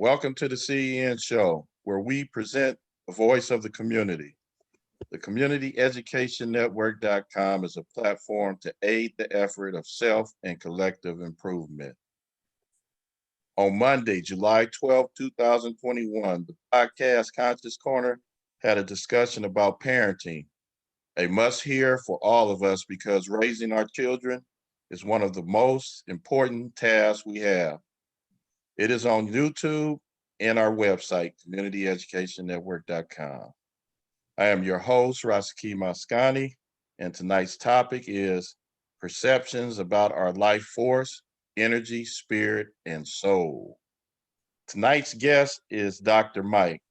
Welcome to the CEN show, where we present the voice of the community. The Community Education Network.com is a platform to aid the effort of self and collective improvement. On Monday, July 12, 2021, the podcast Conscious Corner had a discussion about parenting, a must hear for all of us because raising our children is one of the most important tasks we have. It is on YouTube and our website, communityeducationnetwork.com. I am your host, Rasaki Maskani, and tonight's topic is perceptions about our life force, energy, spirit, and soul. Tonight's guest is Dr. Mike.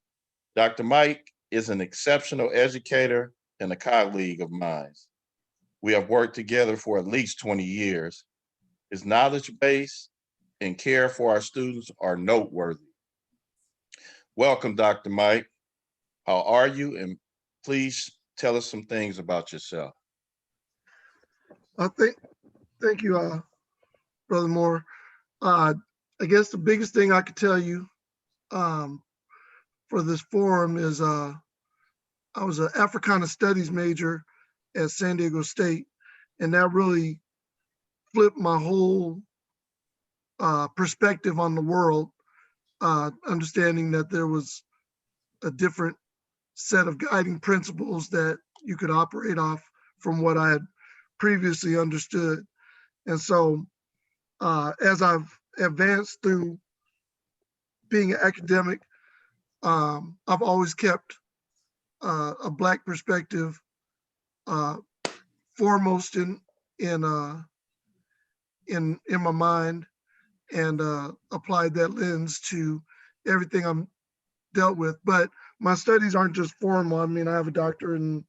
Dr. Mike is an exceptional educator and a colleague of mine. We have worked together for at least 20 years. His knowledge base and care for our students are noteworthy. Welcome, Dr. Mike. How are you? And please tell us some things about yourself. Thank you, Brother Moore. I guess the biggest thing I could tell you for this forum is I was an Africana Studies major at San Diego State, and that really flipped my whole perspective on the world, understanding that there was a different set of guiding principles that you could operate off from what I had previously understood. And so as I've advanced through being an academic, I've always kept a Black perspective foremost in my mind, and applied that lens to everything I'm dealt with. But my studies aren't just formal. I mean, I have a doctorate and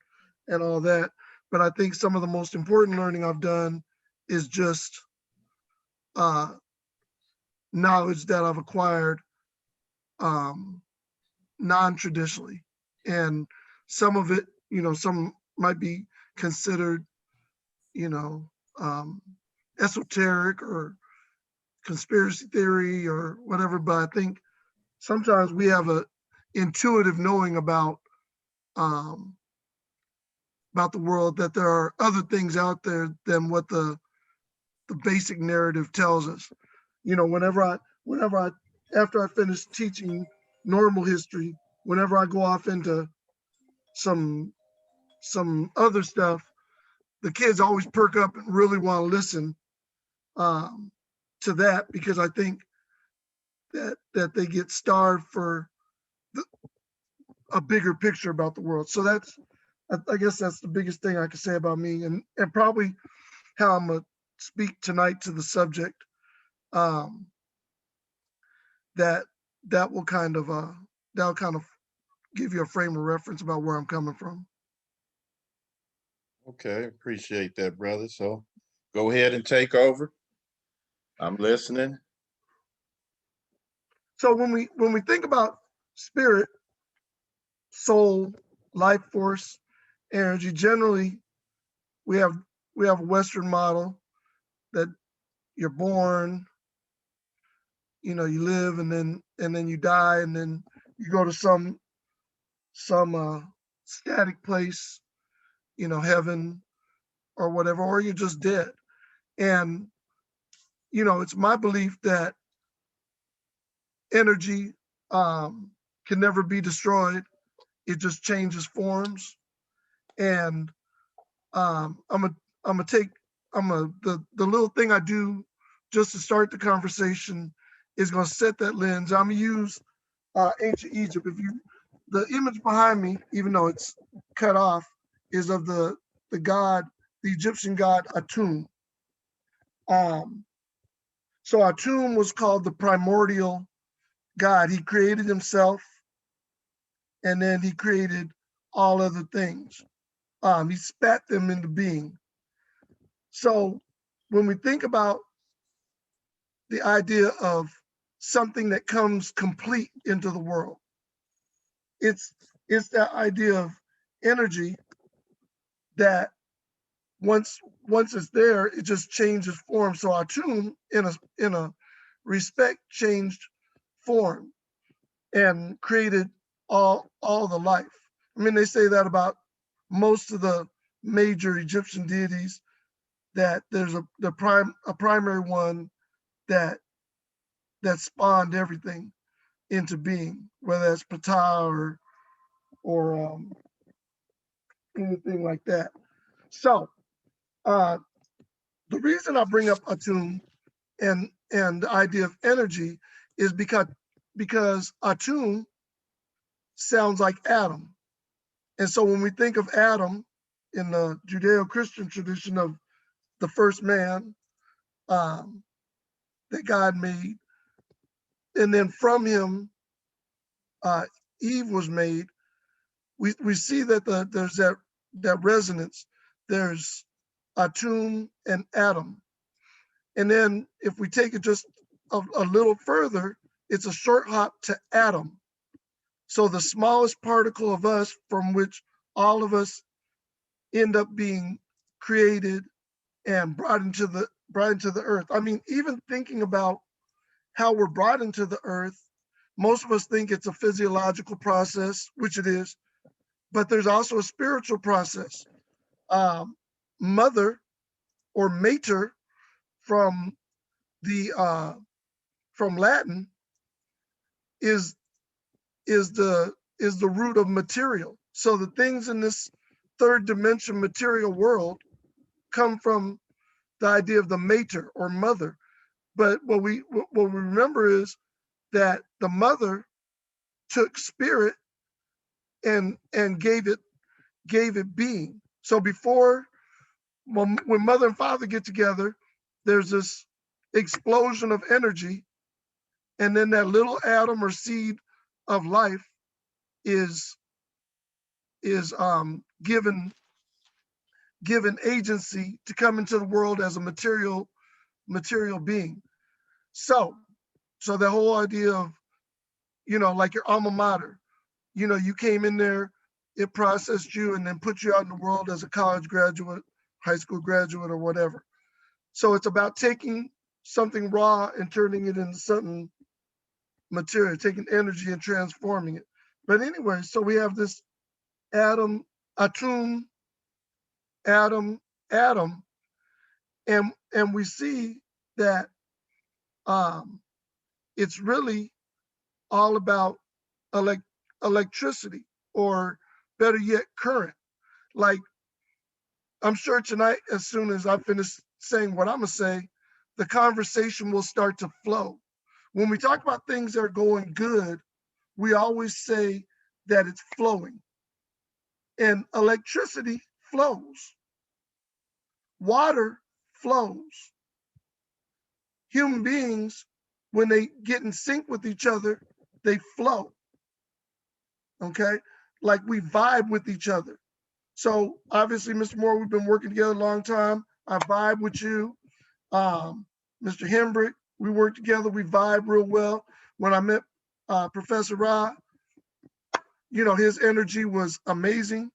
all that, but I think some of the most important learning I've done is just knowledge that I've acquired non-traditionally. And some of it, some might be considered, esoteric or conspiracy theory or whatever, but I think sometimes we have a intuitive knowing about the world, that there are other things out there than what the basic narrative tells us. Whenever I after I finish teaching normal history, whenever I go off into some other stuff, the kids always perk up and really want to listen to that, because I think that they get starved for a bigger picture about the world. So I guess that's the biggest thing I can say about me, and probably how I'm gonna speak tonight to the subject. That will kind of give you a frame of reference about where I'm coming from. Okay, appreciate that, brother. So go ahead and take over. I'm listening. So when we think about spirit, soul, life force, energy, generally we have a Western model that you're born, you live, and then you die, and then you go to some static place, heaven or whatever, or you're just dead. And it's my belief that energy can never be destroyed. It just changes forms. And the little thing I do just to start the conversation is going to set that lens. I'm going to use ancient Egypt. The image behind me, even though it's cut off, is of the Egyptian god Atum. So Atum was called the primordial God. He created himself, and then he created all other things. He spat them into being. So when we think about the idea of something that comes complete into the world, it's that idea of energy that once it's there, it just changes form. So Atum, in a respect, changed form. and created all the life. I mean, they say that about most of the major Egyptian deities, that there's a primary one that spawned everything into being, whether that's Ptah or anything like that. So uh, the reason I bring up Atum and the idea of energy is because Atum sounds like Adam. And so when we think of Adam in the Judeo-Christian tradition of the first man um, that God made, and then from him uh, Eve was made, we see that there's that resonance. There's Atum and Adam. And then if we take it just a little further, it's a short hop to atom. So the smallest particle of us from which all of us end up being created and brought into the earth. I mean, even thinking about how we're brought into the earth, most of us think it's a physiological process, which it is, but there's also a spiritual process. Um, Mother or mater from the from Latin is is the root of material. So the things in this third dimension material world come from the idea of the mater or mother. But what we remember is that the mother took spirit and gave it being. So before when mother and father get together, there's this explosion of energy, and then that little atom or seed of life is given agency to come into the world as a material being. So so the whole idea of, like your alma mater, you came in there, it processed you, and then put you out in the world as a college graduate, high school graduate, or whatever. So it's about taking something raw and turning it into something material, taking energy and transforming it. But anyway, so we have this atom, atum, atom, atom, and we see that um, it's really all about elect- electricity, or better yet, current. Like, I'm sure tonight, as soon as I finish saying what I'm gonna say, the conversation will start to flow. When we talk about things that are going good, we always say that it's flowing. And electricity flows, water flows. Human beings, when they get in sync with each other, they flow. Okay, like we vibe with each other. So obviously, Mr. Moore, we've been working together a long time. I vibe with you. Mr. Hembrick, we work together. We vibe real well. When I met Professor Ra, his energy was amazing.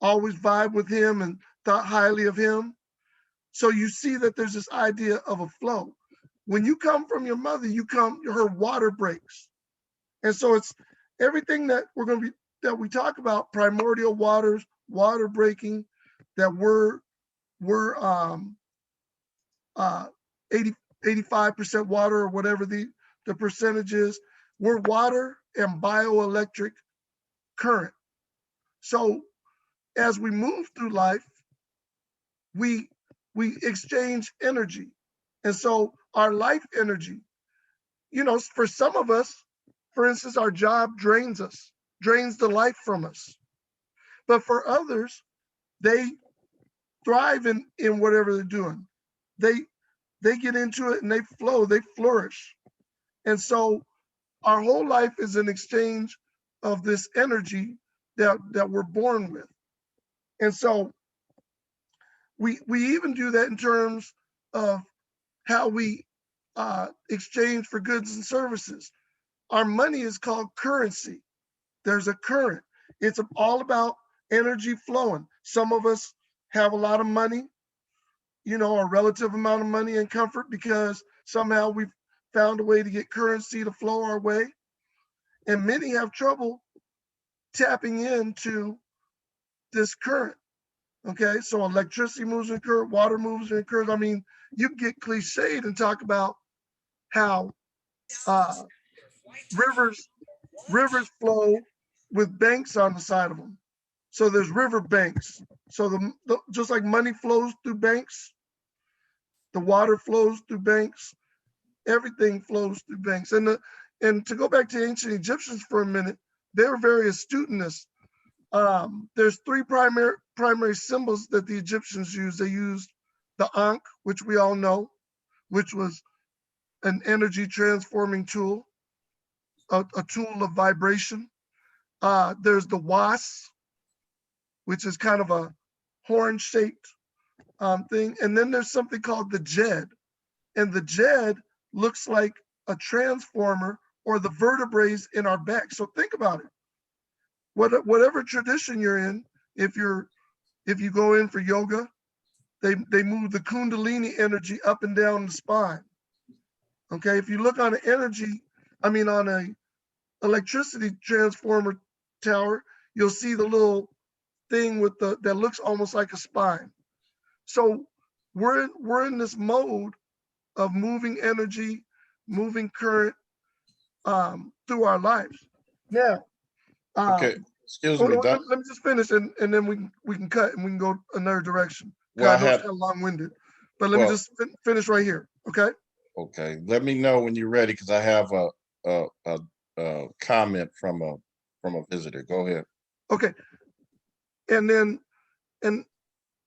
Always vibe with him and thought highly of him. So you see that there's this idea of a flow. When you come from your mother, her water breaks. And so it's everything that we talk about, primordial waters, water breaking, that we're 80, 85% water, or whatever the percentage is. We're water and bioelectric current. So as we move through life, we we exchange energy. And so our life energy, for some of us, for instance, our job drains us, drains the life from us. But for others, they thrive in whatever they're doing. They they get into it and they flow, they flourish. And so our whole life is an exchange of this energy that we're born with. And so we even do that in terms of how we exchange for goods and services. Our money is called currency. There's a current. It's all about energy flowing. Some of us have a lot of money, a relative amount of money and comfort, because somehow we've found a way to get currency to flow our way. and many have trouble tapping into this current. Okay, so electricity moves in current, water moves in current. I mean, you can get cliched and talk about how uh, rivers rivers flow with banks on the side of them. So there's river banks. So just like money flows through banks, the water flows through banks, everything flows through banks. And to go back to ancient Egyptians for a minute, they were very astute in this. There's three primary symbols that the Egyptians used. They used the Ankh, which we all know, which was an energy transforming tool, a tool of vibration. There's the Was, which is kind of a horn shaped thing. And then there's something called the Jed. And the Jed looks like a transformer or the vertebrae in our back. So think about it. Whatever tradition you're in, if you go in for yoga, they move the kundalini energy up and down the spine. Okay, if you look on an on a electricity transformer tower, you'll see the little thing with that looks almost like a spine. So we're in this mode of moving energy, moving current through our lives. Now, Okay, um, excuse hold me, on, Doc. let me just finish, and then we can cut and we can go another direction. Well, Cause I I know it's have, kind of long winded, but let me well, just finish right here. Okay. okay. Let me know when you're ready because I have a, a, a comment from a visitor. Go ahead. Okay. And then and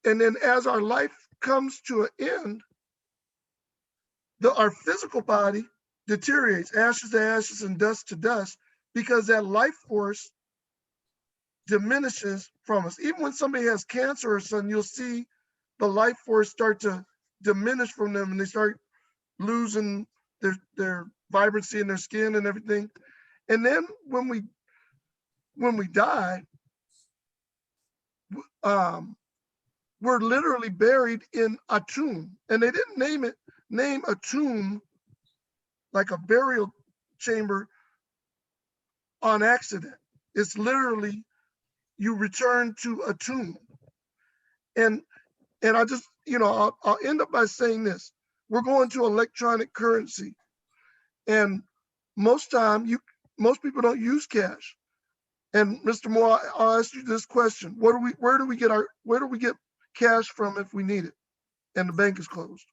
and then as our life comes to an end, our physical body deteriorates, ashes to ashes and dust to dust, because that life force diminishes from us. Even when somebody has cancer or something, you'll see the life force start to diminish from them, and they start losing their vibrancy in their skin and everything. And then when we die, um, we're literally buried in a tomb, and they didn't name a tomb like a burial chamber on accident. It's literally you return to a tomb. And I just, I'll end up by saying this. We're going to electronic currency. And most time most people don't use cash. And Mr. Moore, I'll ask you this question. Where do we get cash from if we need it and the bank is closed?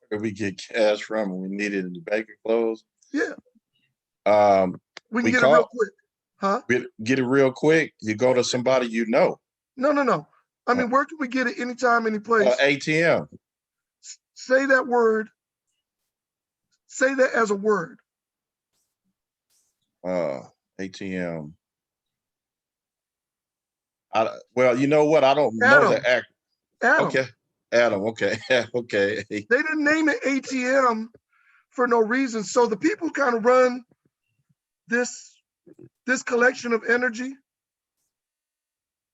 Where we get cash from when we need it in the bank and close. Yeah, Um, we can we get it real call quick. Huh? get it real quick. You go to somebody you know. No, no, no. I mean, where can we get it anytime, any place? ATM. Say that word. Say that as a word. ATM. Well, you know what? I don't know the Adam. act. Adam. Okay, Adam. Okay, okay. They didn't name it ATM for no reason. So the people who kind of run this collection of energy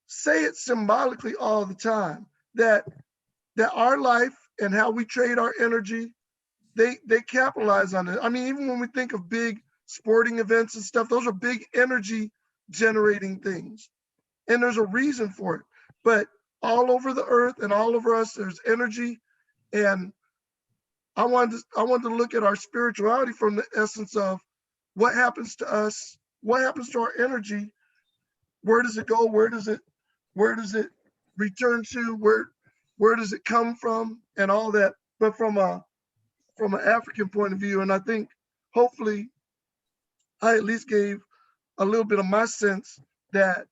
say it symbolically all the time that our life and how we trade our energy, they capitalize on it. I mean, even when we think of big sporting events and stuff, those are big energy generating things, and there's a reason for it. But all over the earth and all over us, there's energy. And I wanted to look at our spirituality from the essence of what happens to us, what happens to our energy, where does it go, where does it return to, where does it come from, and all that. But from an African point of view, and I think hopefully I at least gave a little bit of my sense that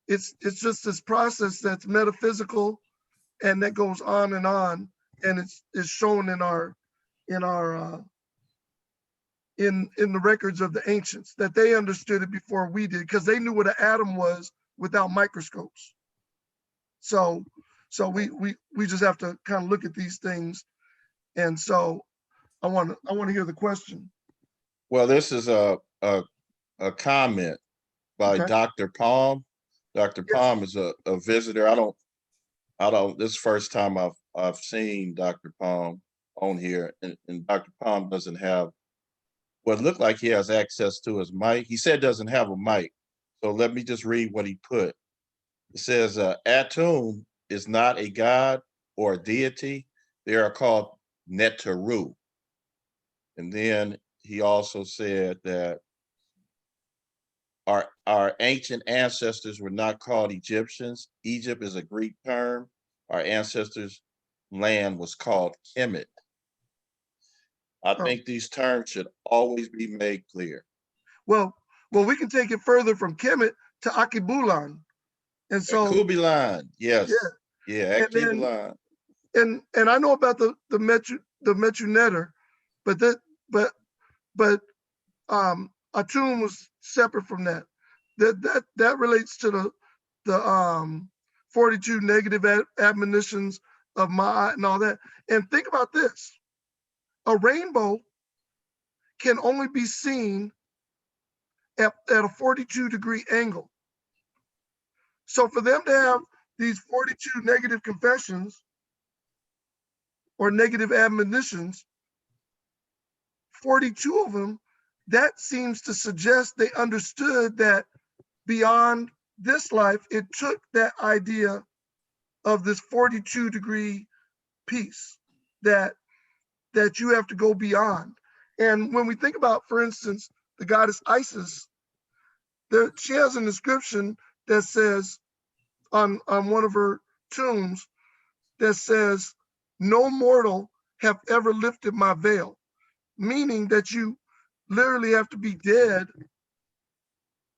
it's just this process that's metaphysical and that goes on, and it's shown in our in the records of the ancients, that they understood it before we did, because they knew what an atom was without microscopes. So we just have to kind of look at these things. And so I want to hear the question. Well, this is a comment by Okay. Dr. Palm. Dr. Yes. Palm is a visitor. I don't. This is the first time I've seen Dr. Palm on here, and Dr. Palm doesn't have what looked like he has access to his mic. He said doesn't have a mic. So let me just read what he put. It says, Atum is not a god or a deity. They are called Netaru. And then he also said that our ancient ancestors were not called Egyptians. Egypt is a Greek term. Our ancestors' land was called Kemet. I Oh, think these terms should always be made clear. well, we can take it further from Kemet to Akibulan. And At so, Kubilan, yeah, yes. Yeah, at and then Kubilan. and I know about the Metru Netter, but Atum was separate from that. That relates to the 42 negative admonitions of Ma'at and all that. And think about this: a rainbow can only be seen at a 42-degree angle. So for them to have these 42 negative confessions or negative admonitions, 42 of them, that seems to suggest they understood that beyond this life, it took that idea of this 42-degree piece that you have to go beyond. And when we think about, for instance, the goddess Isis, she has an inscription that says on one of her tombs that says, "No mortal have ever lifted my veil," meaning that you literally have to be dead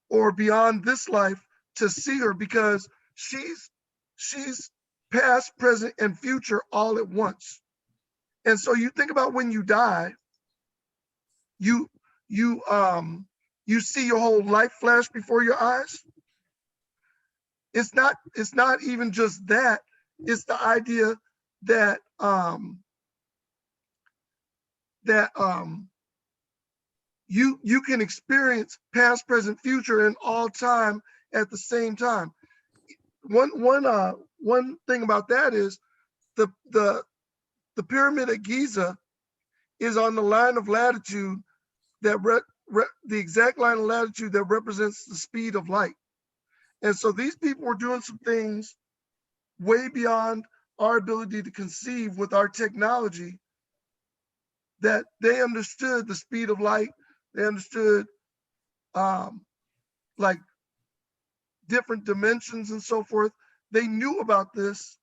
or beyond this life to see her, because she's past, present, and future all at once. And so you think about when you die, you you you see your whole life flash before your eyes. It's not even just that. It's the idea that that you can experience past, present, future, and all time at the same time. One thing about that is the the the pyramid at Giza is on the line of latitude that the exact line of latitude that represents the speed of light. And so these people were doing some things way beyond our ability to conceive with our technology, that they understood the speed of light. They understood um, like different dimensions and so forth. They knew about this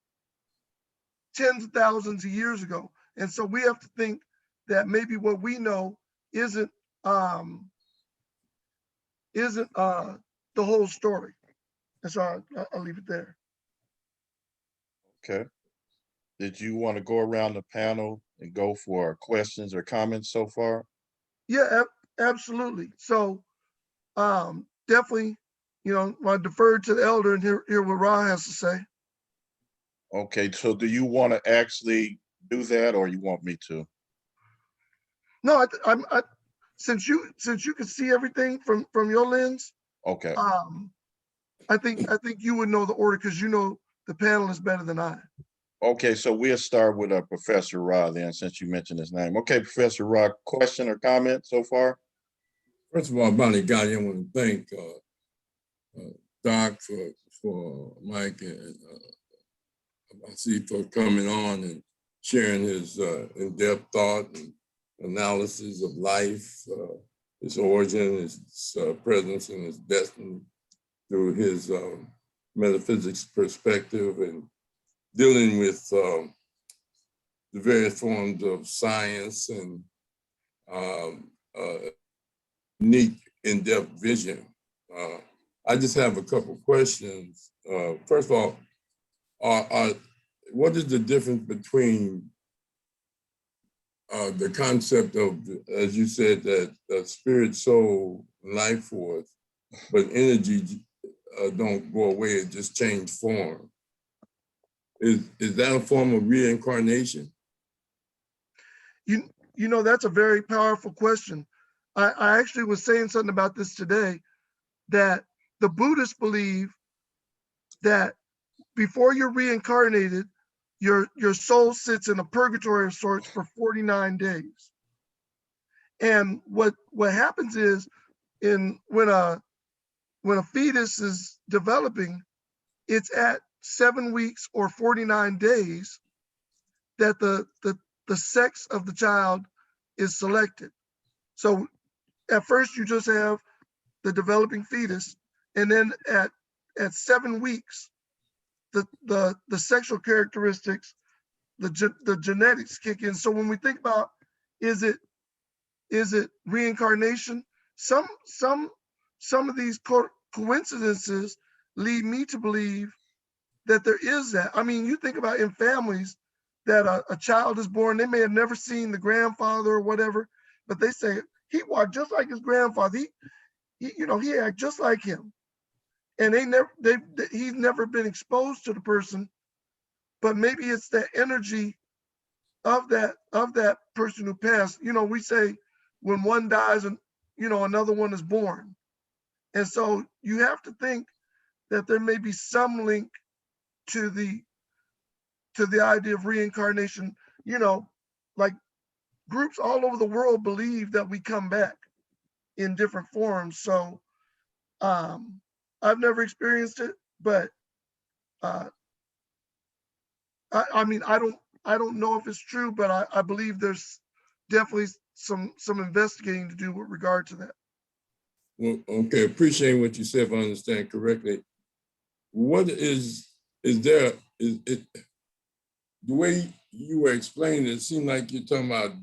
tens of thousands of years ago. And so we have to think that maybe what we know isn't um, isn't the whole story. And so I'll leave it there. Okay. Did you want to go around the panel and go for questions or comments so far? Yeah, absolutely. So definitely, I defer to the elder and hear what Ra has to say. Okay, so do you want to actually do that or you want me to? No, since you can see everything from your lens, Okay. um, I think you would know the order because you know the panelists better than I. Okay, so we'll start with Professor Ra then, since you mentioned his name. Okay, Professor Ra, question or comment so far? First of all, Bonnie Gotti, I want to thank Doc for Mike and I see for coming on and sharing his in-depth thought and analysis of life, its origin, its presence, and its destiny through his metaphysics perspective and dealing with the various forms of science and unique in-depth vision. I just have a couple questions. First of all, what is the difference between the concept of, as you said, that spirit, soul, life force, but energy don't go away; it just change form. Is that a form of reincarnation? That's a very powerful question. I actually was saying something about this today, that the Buddhists believe that before you're reincarnated, your soul sits in a purgatory of sorts for 49 days. And what happens is when a fetus is developing, it's at 7 weeks or 49 days that the sex of the child is selected. So at first you just have the developing fetus, and then at 7 weeks, the sexual characteristics, the genetics kick in. So when we think about, is it reincarnation? Some of these coincidences lead me to believe that there is that. I mean, you think about in families that a child is born, they may have never seen the grandfather or whatever, but they say he walked just like his grandfather. He act just like him, and he's never been exposed to the person, but maybe it's the energy of that person who passed. We say when one dies and another one is born, and so you have to think that there may be some link to the idea of reincarnation. Like groups all over the world believe that we come back in different forms. So I've never experienced it, but uh, I mean, I don't know if it's true, but I believe there's definitely some investigating to do with regard to that. Well, okay, appreciating what you said, if I understand correctly. What is there, is it, the way you were explaining it seemed like you're talking about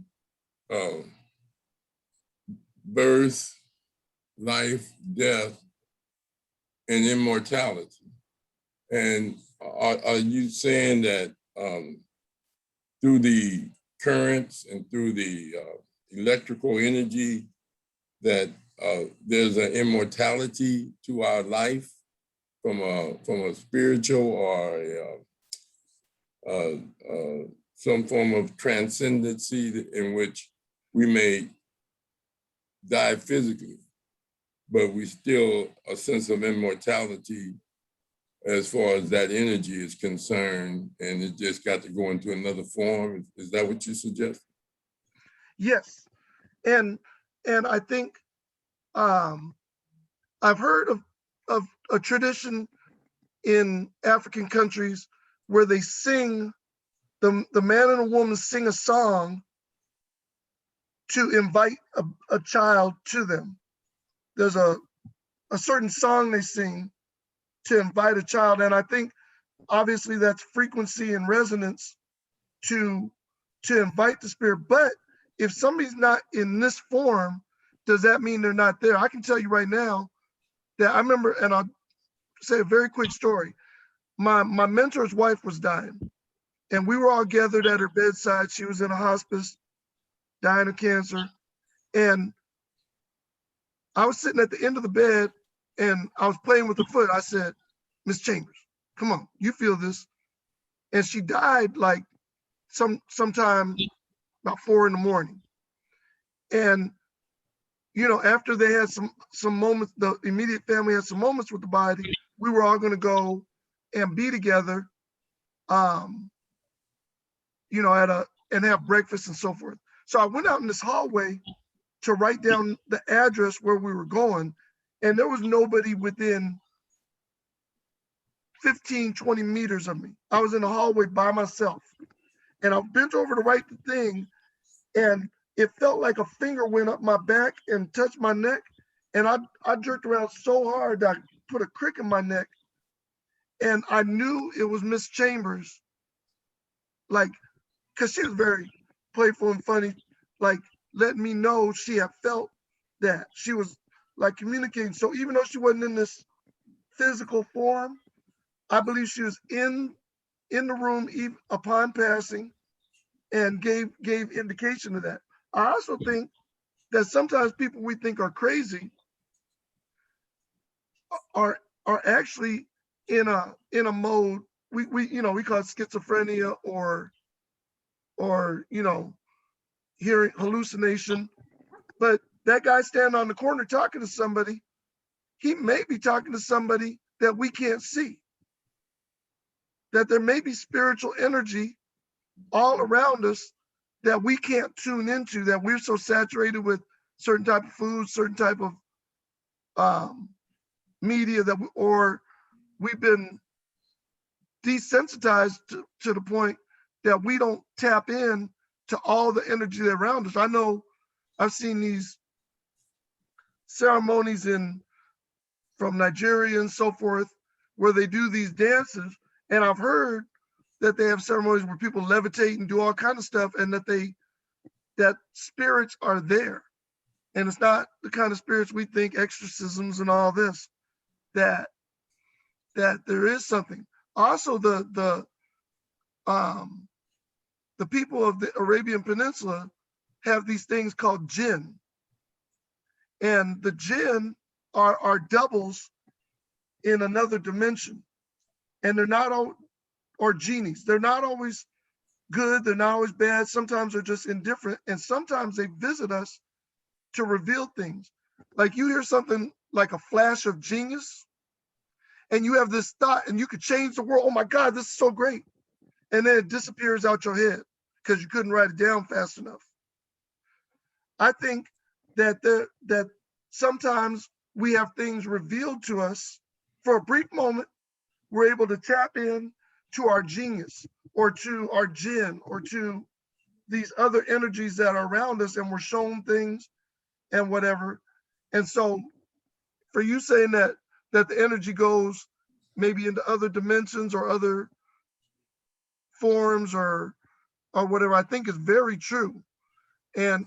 birth, life, death, and immortality. And are you saying that through the currents and through the electrical energy that there's an immortality to our life from a spiritual or some form of transcendency in which we may die physically, but we still a sense of immortality as far as that energy is concerned, and it just got to go into another form. Is that what you suggest? Yes, and I think I've heard of a tradition in African countries where they sing, the man and a woman sing a song to invite a child to them. There's a certain song they sing to invite a child, and I think obviously that's frequency and resonance to invite the spirit. But if somebody's not in this form, does that mean they're not there? I can tell you right now that I remember, and I'll say a very quick story. My mentor's wife was dying, and we were all gathered at her bedside. She was in a hospice, dying of cancer, and I was sitting at the end of the bed, and I was playing with her foot. I said, "Miss Chambers, come on, you feel this." And she died like sometime about 4 a.m. And after they had some moments, the immediate family had some moments with the body. We were all going to go and be together, and have breakfast and so forth. So I went out in this hallway to write down the address where we were going, and there was nobody within 15, 20 meters of me. I was in the hallway by myself, and I bent over to write the thing, and it felt like a finger went up my back and touched my neck, and I jerked around so hard that I put a crick in my neck, and I knew it was Miss Chambers, like, because she was very playful and funny, like letting me know she had felt that. She was like communicating. So even though she wasn't in this physical form, I believe she was in the room even upon passing, and gave indication of that. I also think that sometimes people we think are crazy are actually in a mode we call it schizophrenia or hearing hallucination. But that guy standing on the corner talking to somebody, he may be talking to somebody that we can't see. That there may be spiritual energy all around us that we can't tune into, that we're so saturated with certain type of food, certain type of media that or we've been desensitized to the point that we don't tap in to all the energy that around us. I know I've seen these ceremonies from Nigeria and so forth, where they do these dances, and I've heard that they have ceremonies where people levitate and do all kind of stuff, and that spirits are there, and it's not the kind of spirits we think, exorcisms and all this. That there is something. Also, the people of the Arabian Peninsula have these things called jinn, and the jinn are doubles in another dimension, and they're not all, or genies. They're not always good. They're not always bad. Sometimes they're just indifferent, and sometimes they visit us to reveal things. Like you hear something like a flash of genius, and you have this thought, and you could change the world. Oh my God, this is so great. And then it disappears out your head because you couldn't write it down fast enough. I think that sometimes we have things revealed to us for a brief moment. We're able to tap in to our genius or to our jinn or to these other energies that are around us, and we're shown things and whatever. And so for you saying that the energy goes maybe into other dimensions or other forms or whatever, I think is very true. And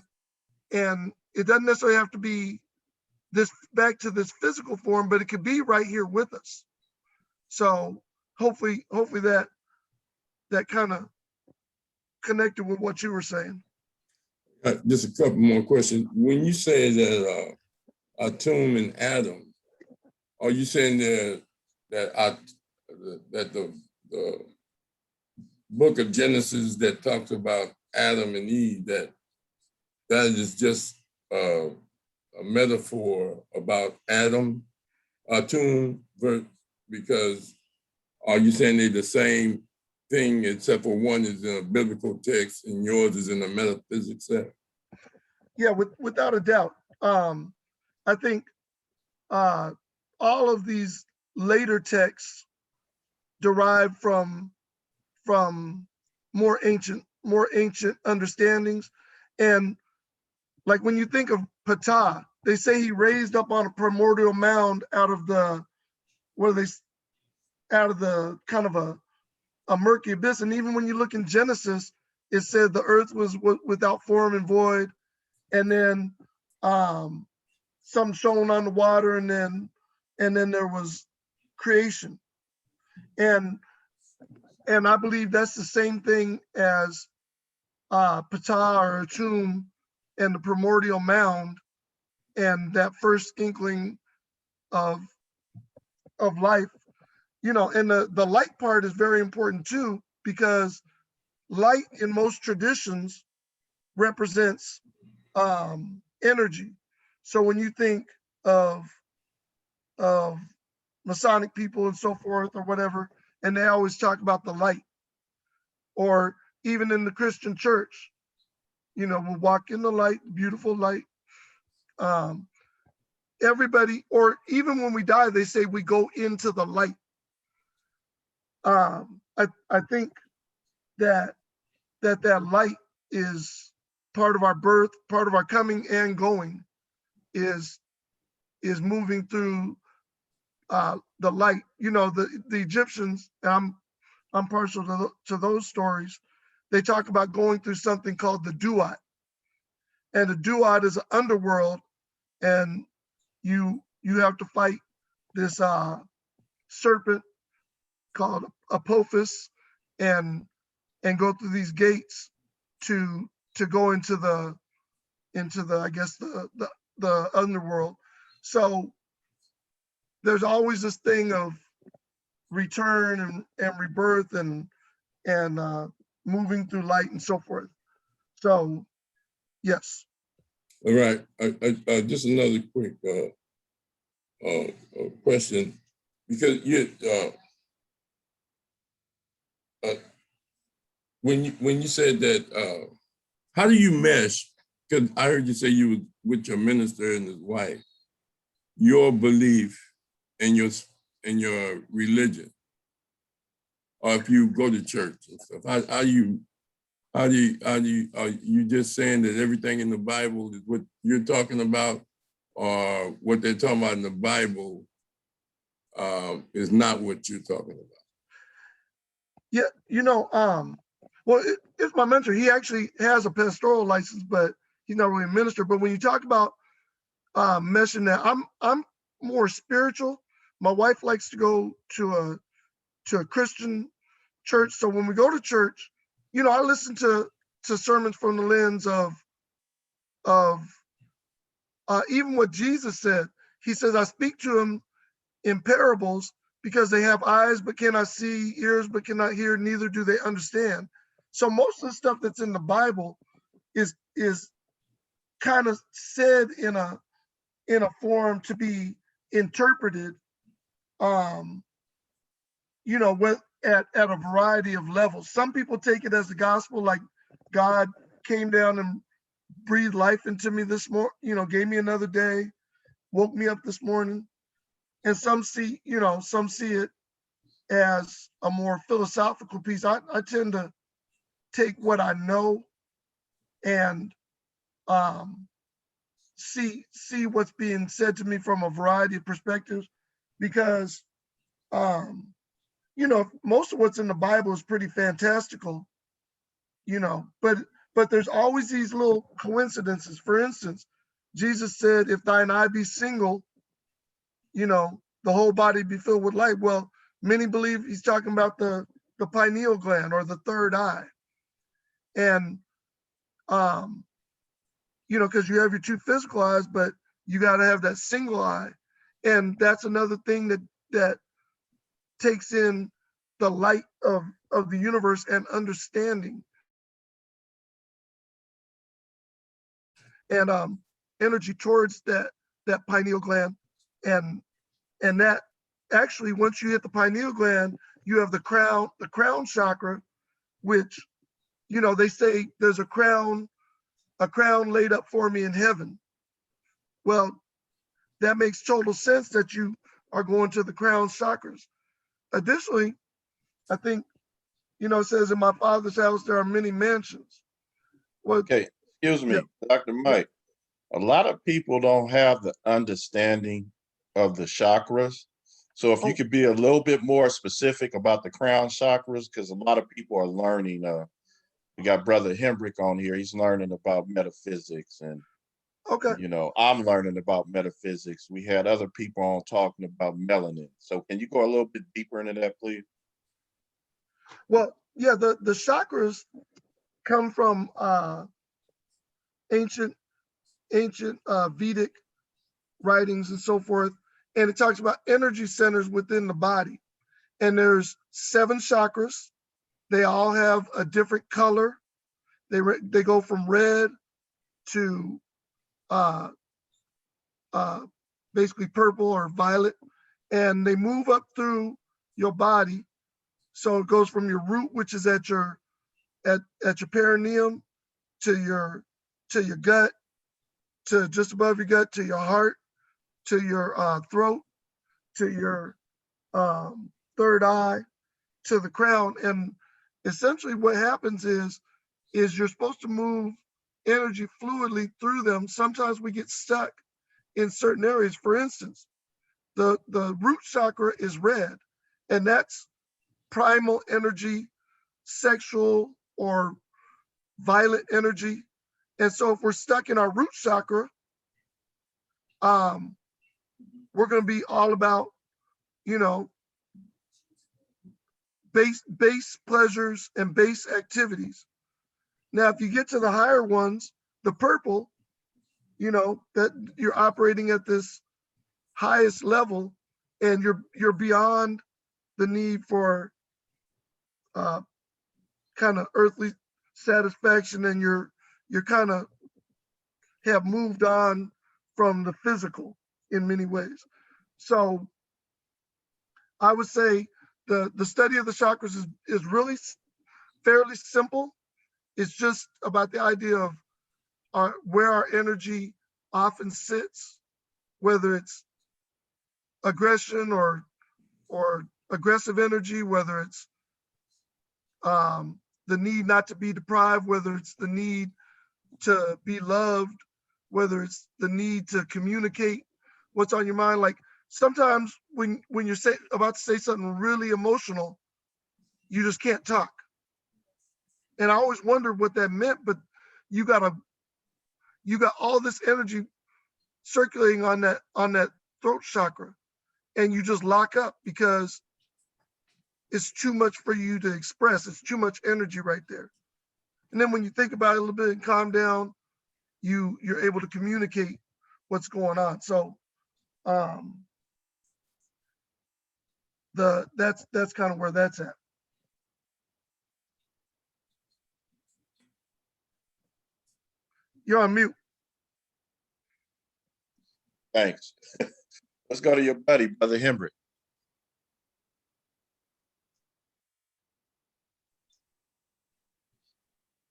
it doesn't necessarily have to be this back to this physical form, but it could be right here with us. So hopefully that kind of connected with what you were saying. Just a couple more questions. When you say that Atum and Adam, are you saying that the book of Genesis that talks about Adam and Eve, that is just a metaphor about Adam, Atum, because are you saying they're the same thing except for one is in a biblical text and yours is in a metaphysics set? Yeah, without a doubt. I think all of these later texts derive from more ancient understandings. And like when you think of Ptah, they say he raised up on a primordial mound out of the kind of a murky abyss. And even when you look in Genesis, it said the earth was without form and void, and then some shone on the water, and then there was creation. And I believe that's the same thing as Ptah or Atum and the primordial mound and that first inkling of life. You know, and the light part is very important too, because light in most traditions represents energy. So when you think of Masonic people and so forth or whatever, and they always talk about the light, or even in the Christian church, you know, we'll walk in the light, beautiful light. Everybody, or even when we die, they say we go into the light. I think that light is part of our birth, part of our coming and going, is moving through the light. You know, the Egyptians, and I'm partial to those stories. They talk about going through something called the duat, and the duat is an underworld, and you have to fight this serpent called Apophis, and go through these gates to go into the I guess the underworld. So there's always this thing of return and rebirth and moving through light and so forth. So yes. All right. Just another quick question, because when you said that how do you mesh? Because I heard you say you were with your minister and his wife, your belief and your religion, or if you go to church and stuff. Are you are you just saying that everything in the Bible is what you're talking about, or what they're talking about in the Bible is not what you're talking about? Yeah, well, it's my mentor. He actually has a pastoral license, but he's not really a minister. But when you talk about meshing that, I'm more spiritual. My wife likes to go to a Christian church. So when we go to church, I listen to sermons from the lens of even what Jesus said. He says, I speak to them in parables because they have eyes but cannot see, ears but cannot hear, neither do they understand. So most of the stuff that's in the Bible is kind of said in a form to be interpreted, with at a variety of levels. Some people take it as the gospel, like God came down and breathed life into me this morning, gave me another day, woke me up this morning. And some see it as a more philosophical piece. I tend to take what I know and see what's being said to me from a variety of perspectives, because most of what's in the Bible is pretty fantastical, but there's always these little coincidences. For instance, Jesus said, if thine eye be single, the whole body be filled with light. Well, many believe he's talking about the pineal gland or the third eye. And because you have your two physical eyes, but you got to have that single eye. And that's another thing that takes in the light of the universe and understanding and energy towards that pineal gland. And that actually, once you hit the pineal gland, you have the crown chakra, which they say there's a crown laid up for me in heaven. Well, that makes total sense that you are going to the crown chakras. Additionally, I think, it says in my Father's house there are many mansions. Well, Okay, excuse yeah, me, Dr. yeah. Mike. A lot of people don't have the understanding of the chakras. So if you Oh, could be a little bit more specific about the crown chakras, because a lot of people are learning. We got Brother Hendrick on here. He's learning about metaphysics, and okay. I'm learning about metaphysics. We had other people on talking about melanin. So can you go a little bit deeper into that, please? Well, yeah, the chakras come from ancient Vedic writings and so forth, and it talks about energy centers within the body. And there's 7 chakras. They all have a different color. They go from red to uh, uh, basically purple or violet, and they move up through your body. So it goes from your root, which is at your perineum, to your gut, to just above your gut, to your heart, to your throat, to your third eye, to the crown. And essentially what happens is you're supposed to move energy fluidly through them. Sometimes we get stuck in certain areas. For instance, the root chakra is red, and that's primal energy, sexual or violent energy. And so if we're stuck in our root chakra, we're going to be all about, you know, base pleasures and base activities. Now, if you get to the higher ones, the purple, that you're operating at this highest level, and you're beyond the need for kind of earthly satisfaction, and you're kind of have moved on from the physical in many ways. So I would say the study of the chakras is really fairly simple. It's just about the idea of where our energy often sits, whether it's aggression or aggressive energy, whether it's the need not to be deprived, whether it's the need to be loved, whether it's the need to communicate what's on your mind. Like sometimes when you're about to say something really emotional, you just can't talk. And I always wondered what that meant, but you got a you got all this energy circulating on that throat chakra, and you just lock up because it's too much for you to express. It's too much energy right there. And then when you think about it a little bit and calm down, you're able to communicate what's going on. So um that's kind of where that's at. You're on mute. Thanks. Let's go to your buddy, Brother Hembry.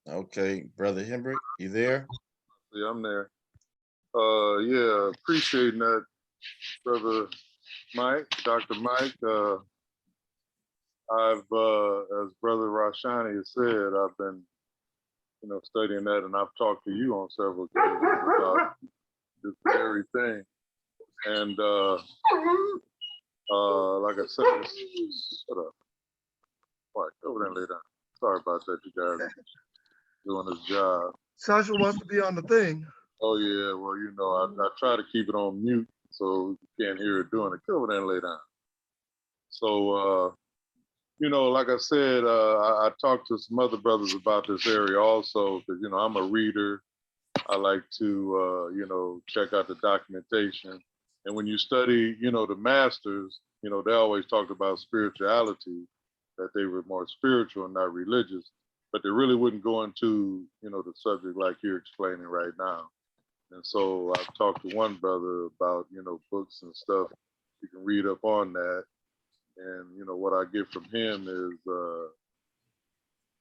Okay, Brother Hembry, you there? Yeah, I'm there. Yeah, appreciating that, brother Mike, Dr. Mike. As Brother Rashani has said, I've been, studying that, and I've talked to you on several occasions about this very thing. And like I said, shut up. Quiet, go over there and lay down. Sorry about that, you guys doing this job. Sasha wants to be on the thing. Oh yeah, well, I try to keep it on mute so you can't hear her doing it. Go over there and lay down. So, like I said, I talked to some other brothers about this area also, because, I'm a reader. I like to, check out the documentation. And when you study, the masters, they always talked about spirituality, that they were more spiritual and not religious, but they really wouldn't go into, the subject like you're explaining right now. And so I've talked to one brother about, books and stuff. You can read up on that. And, what I get from him is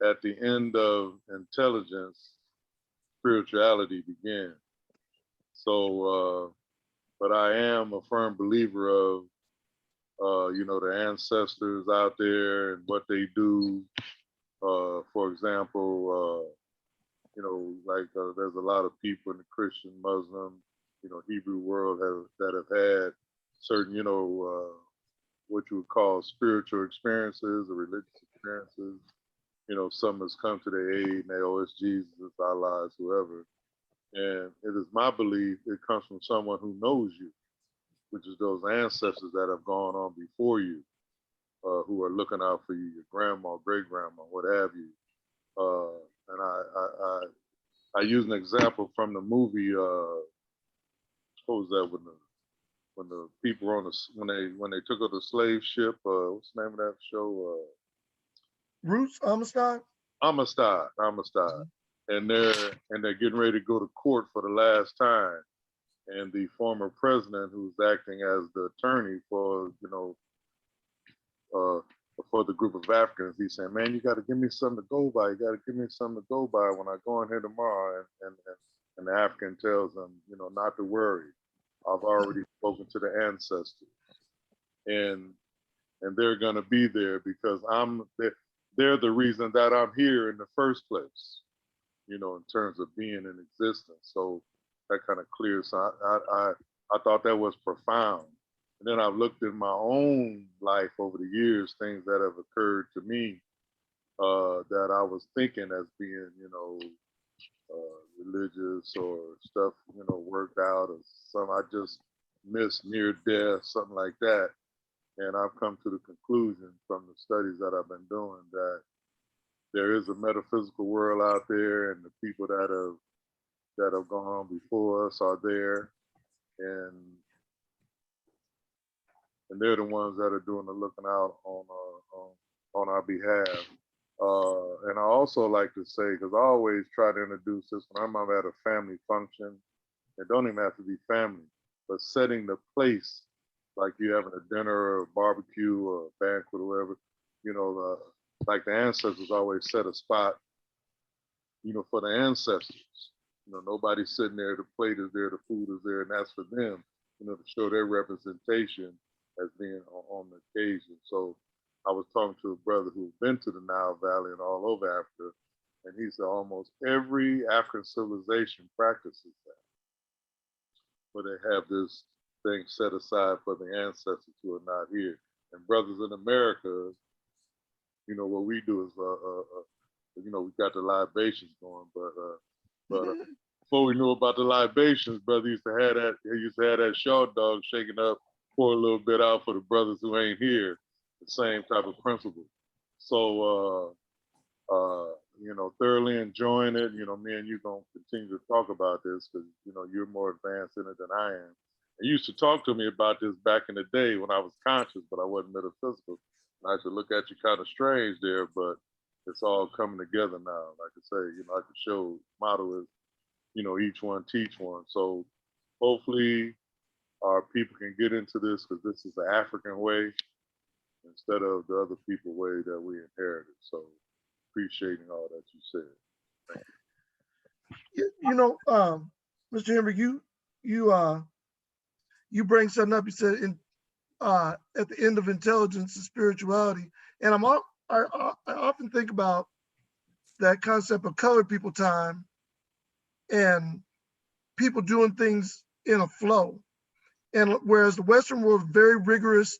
at the end of intelligence, spirituality begins. So, but I am a firm believer of, the ancestors out there and what they do. For example, there's a lot of people in the Christian, Muslim, Hebrew world that have had certain, what you would call spiritual experiences or religious experiences. Some has come to their aid and they owe us Jesus, Allah, whoever. And it is my belief it comes from someone who knows you, which is those ancestors that have gone on before you, who are looking out for you, your grandma, great grandma, what have you. And I use an example from the movie. What was that when the people were on when they took over the slave ship? What's the name of that show? Roots, Amistad? Amistad. And they're getting ready to go to court for the last time. And the former president, who's acting as the attorney for for the group of Africans, he's saying, "Man, you got to give me something to go by. You got to give me something to go by when I go in here tomorrow." And the African tells him, not to worry. I've already spoken to the ancestors, and they're gonna be there because they're the reason that I'm here in the first place. In terms of being in existence. So that kind of clears. So I thought that was profound. And then I've looked in my own life over the years, things that have occurred to me that I was thinking as being, religious or stuff, worked out or some I just missed near death, something like that. And I've come to the conclusion from the studies that I've been doing that there is a metaphysical world out there, and the people that have gone on before us are there, and they're the ones that are doing the looking out on our behalf. And I also like to say, because I always try to introduce this when I'm at a family function, it don't even have to be family, but setting the place, like you having a dinner or a barbecue or a banquet or whatever, like the ancestors always set a spot for the ancestors. Nobody's sitting there, the plate is there, the food is there, and that's for them, to show their representation as being on the occasion. So I was talking to a brother who's been to the Nile Valley and all over Africa, and he said almost every African civilization practices that, where they have this thing set aside for the ancestors who are not here. And brothers in America, what we do is, we got the libations going, but before we knew about the libations, brother used to have that Shaw dog shaking up, pour a little bit out for the brothers who ain't here. The same type of principle. So, thoroughly enjoying it. Me and you gonna continue to talk about this because you're more advanced in it than I am. And you used to talk to me about this back in the day when I was conscious, but I wasn't metaphysical. And I used to look at you kind of strange there, but it's all coming together now. Like I say, I can show motto is, each one teach one. So hopefully our people can get into this because this is the African way instead of the other people way that we inherited. So appreciating all that you said. Thank Mr. Henry, you bring something up. You said at the end of intelligence and spirituality, and I often think about that concept of colored people time and people doing things in a flow. And whereas the Western world is very rigorous,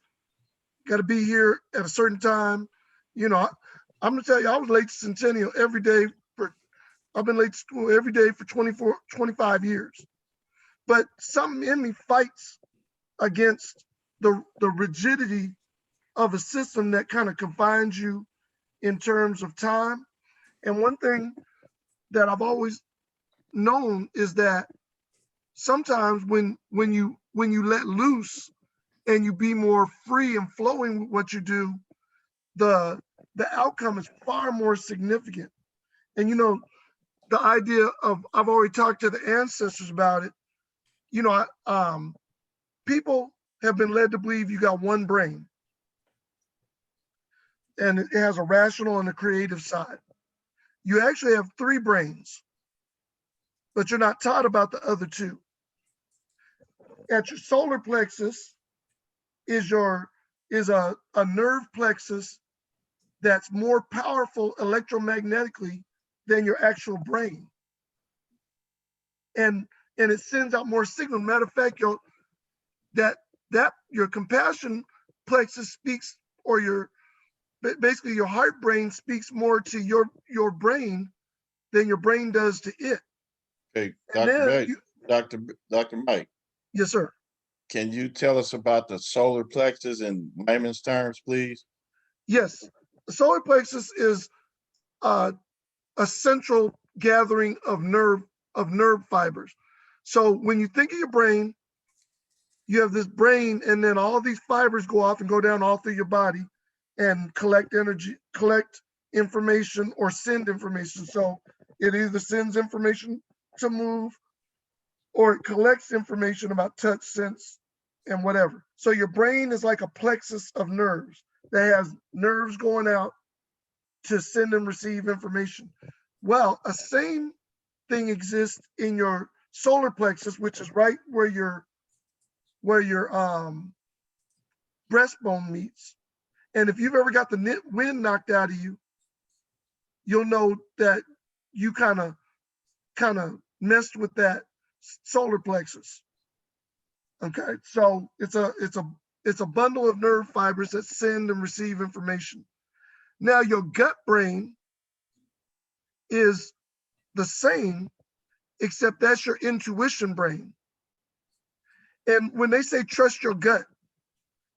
got to be here at a certain time. I'm gonna tell you, I was late to Centennial every day I've been late to school every day for 25 years. But something in me fights against the rigidity of a system that kind of confines you in terms of time. And one thing that I've always known is that sometimes when you let loose and you be more free and flowing with what you do, the outcome is far more significant. And the idea of, I've already talked to the ancestors about it. People have been led to believe you got one brain, and it has a rational and a creative side. You actually have three brains, but you're not taught about the other two. At your solar plexus is a nerve plexus that's more powerful electromagnetically than your actual brain. And it sends out more signal. Matter of fact, your compassion plexus speaks, or basically your heart brain speaks more to your brain than your brain does to it. Okay, And Dr. Mike, yes, sir. can you tell us about the solar plexus in layman's terms, please? Yes, the solar plexus is a central gathering of nerve fibers. So when you think of your brain, you have this brain, and then all these fibers go off and go down all through your body and collect energy, collect information, or send information. So it either sends information to move, or it collects information about touch, sense, and whatever. So your brain is like a plexus of nerves that has nerves going out to send and receive information. Well, a same thing exists in your solar plexus, which is right where your breastbone meets. And if you've ever got the wind knocked out of you, you'll know that you kind of messed with that solar plexus. Okay, so it's a bundle of nerve fibers that send and receive information. Now your gut brain is the same, except that's your intuition brain. And when they say trust your gut,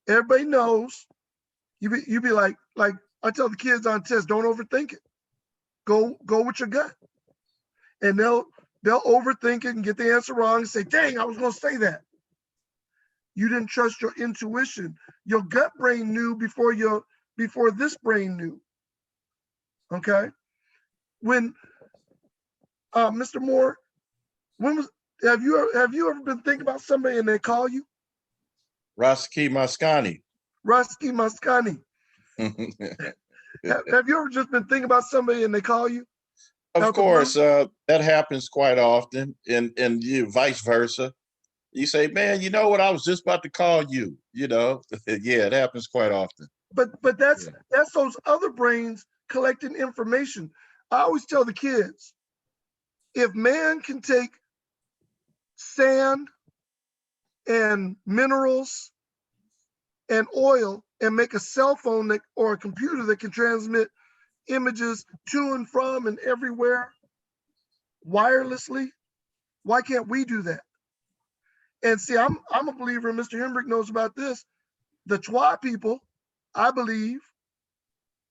everybody knows. You be like I tell the kids on tests, don't overthink it. Go with your gut. And they'll overthink it and get the answer wrong and say, dang, I was gonna say that. You didn't trust your intuition. Your gut brain knew before this brain knew. Okay. When Mr. Moore, have you ever been thinking about somebody and they call you? Rasaki Maskani. Rasaki Maskani. Have you ever just been thinking about somebody and they call you? Of Elder course, Brown? that happens quite often, and you vice versa. You say, "Man, you know what? I was just about to call you." You know, yeah, it happens quite often. But that's Yeah. those other brains collecting information. I always tell the kids, if man can take sand and minerals and oil and make a cell phone that, or a computer that can transmit images to and from and everywhere wirelessly, why can't we do that? And see, I'm a believer, and Mr. Hembrick knows about this. The Twa people, I believe,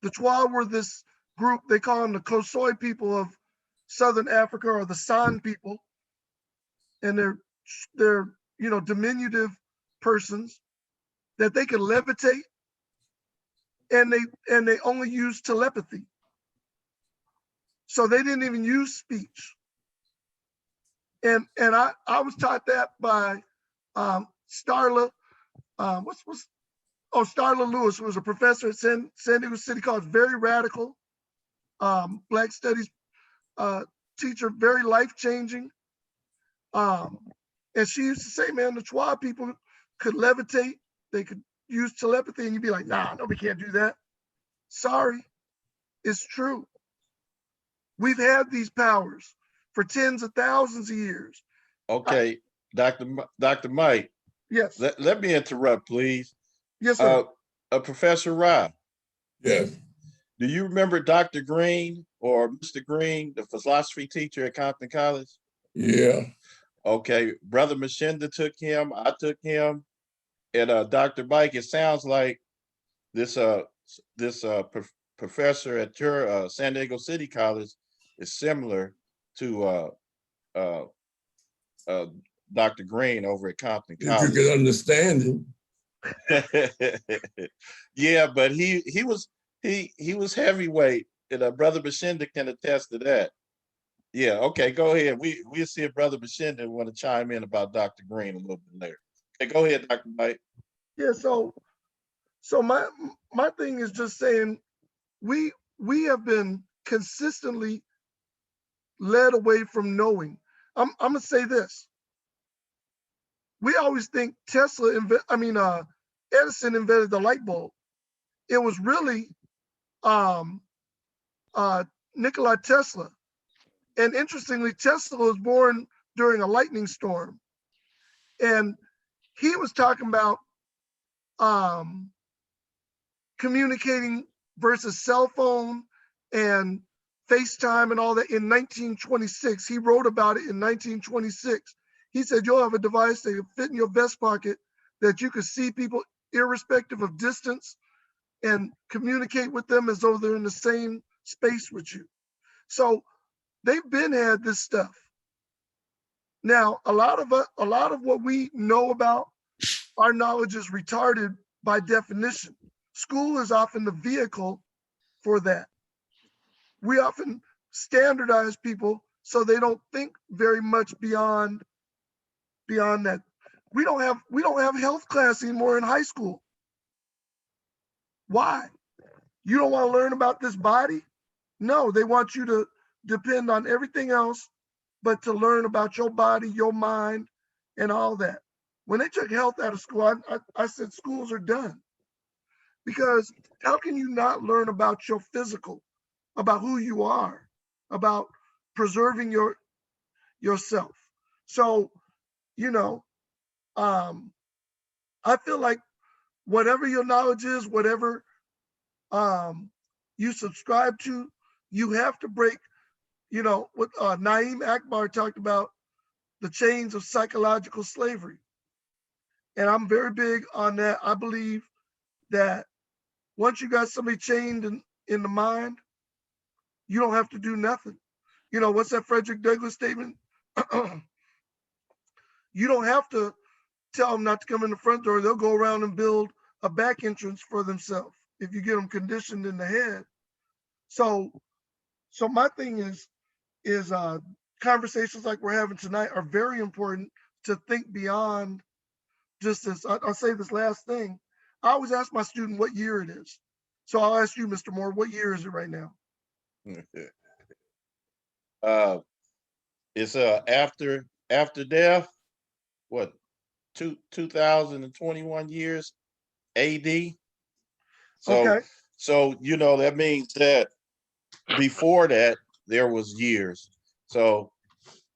the Twa were this group, they call them the Kosoi people of Southern Africa, or the San people, and they're diminutive persons that they could levitate, and they only use telepathy. So they didn't even use speech. And I was taught that by Starla, Starla Lewis, who was a professor at San Diego City College, very radical, Black studies teacher, very life-changing. And she used to say, man, the Twa people could levitate, they could use telepathy, and you'd be like, nah, no, we can't do that. Sorry, it's true. We've had these powers for tens of thousands of years. Okay, Dr. Mike, Yes, let me interrupt, please. yes, sir. Professor Ra, Yes. do you remember Dr. Green or Mr. Green, the philosophy teacher at Compton College? Yeah. Okay, Brother Machinda took him, I took him, and Dr. Mike, it sounds like this professor at your San Diego City College is similar to uh, uh, Dr. Green over at Compton If you College. could understand him. Yeah, but he was heavyweight, and Brother Bashinda can attest to that. Yeah, okay, go ahead. We'll see if Brother Bashinda want to chime in about Dr. Green a little bit later. Okay, go ahead, Dr. Mike. Yeah, so my thing is just saying we have been consistently led away from knowing. I'm gonna say this. We always think Edison invented the light bulb. It was really um, Nikola Tesla. And interestingly, Tesla was born during a lightning storm. And he was talking about um, communicating versus cell phone and FaceTime and all that in 1926. He wrote about it in 1926. He said, you'll have a device that can fit in your vest pocket that you could see people irrespective of distance and communicate with them as though they're in the same space with you. So they've been had this stuff. Now, a lot of what we know about our knowledge is retarded by definition. School is often the vehicle for that. We often standardize people so they don't think very much beyond that. We don't have health class anymore in high school. Why? You don't want to learn about this body? No, they want you to depend on everything else but to learn about your body, your mind, and all that. When they took health out of school, I said schools are done. Because how can you not learn about your physical, about who you are, about preserving yourself? So, you know, I feel like whatever your knowledge is, whatever you subscribe to, you have to break, what Naeem Akbar talked about, the chains of psychological slavery. And I'm very big on that. I believe that once you got somebody chained in the mind, you don't have to do nothing. What's that Frederick Douglass statement? You don't have to tell them not to come in the front door. They'll go around and build a back entrance for themselves if you get them conditioned in the head. So my thing is conversations like we're having tonight are very important to think beyond just this. I'll say this last thing. I always ask my student what year it is. So I'll ask you, Mr. Moore, what year is it right now? It's after death. What 2021 years AD. So Okay. so that means that before that there was years. So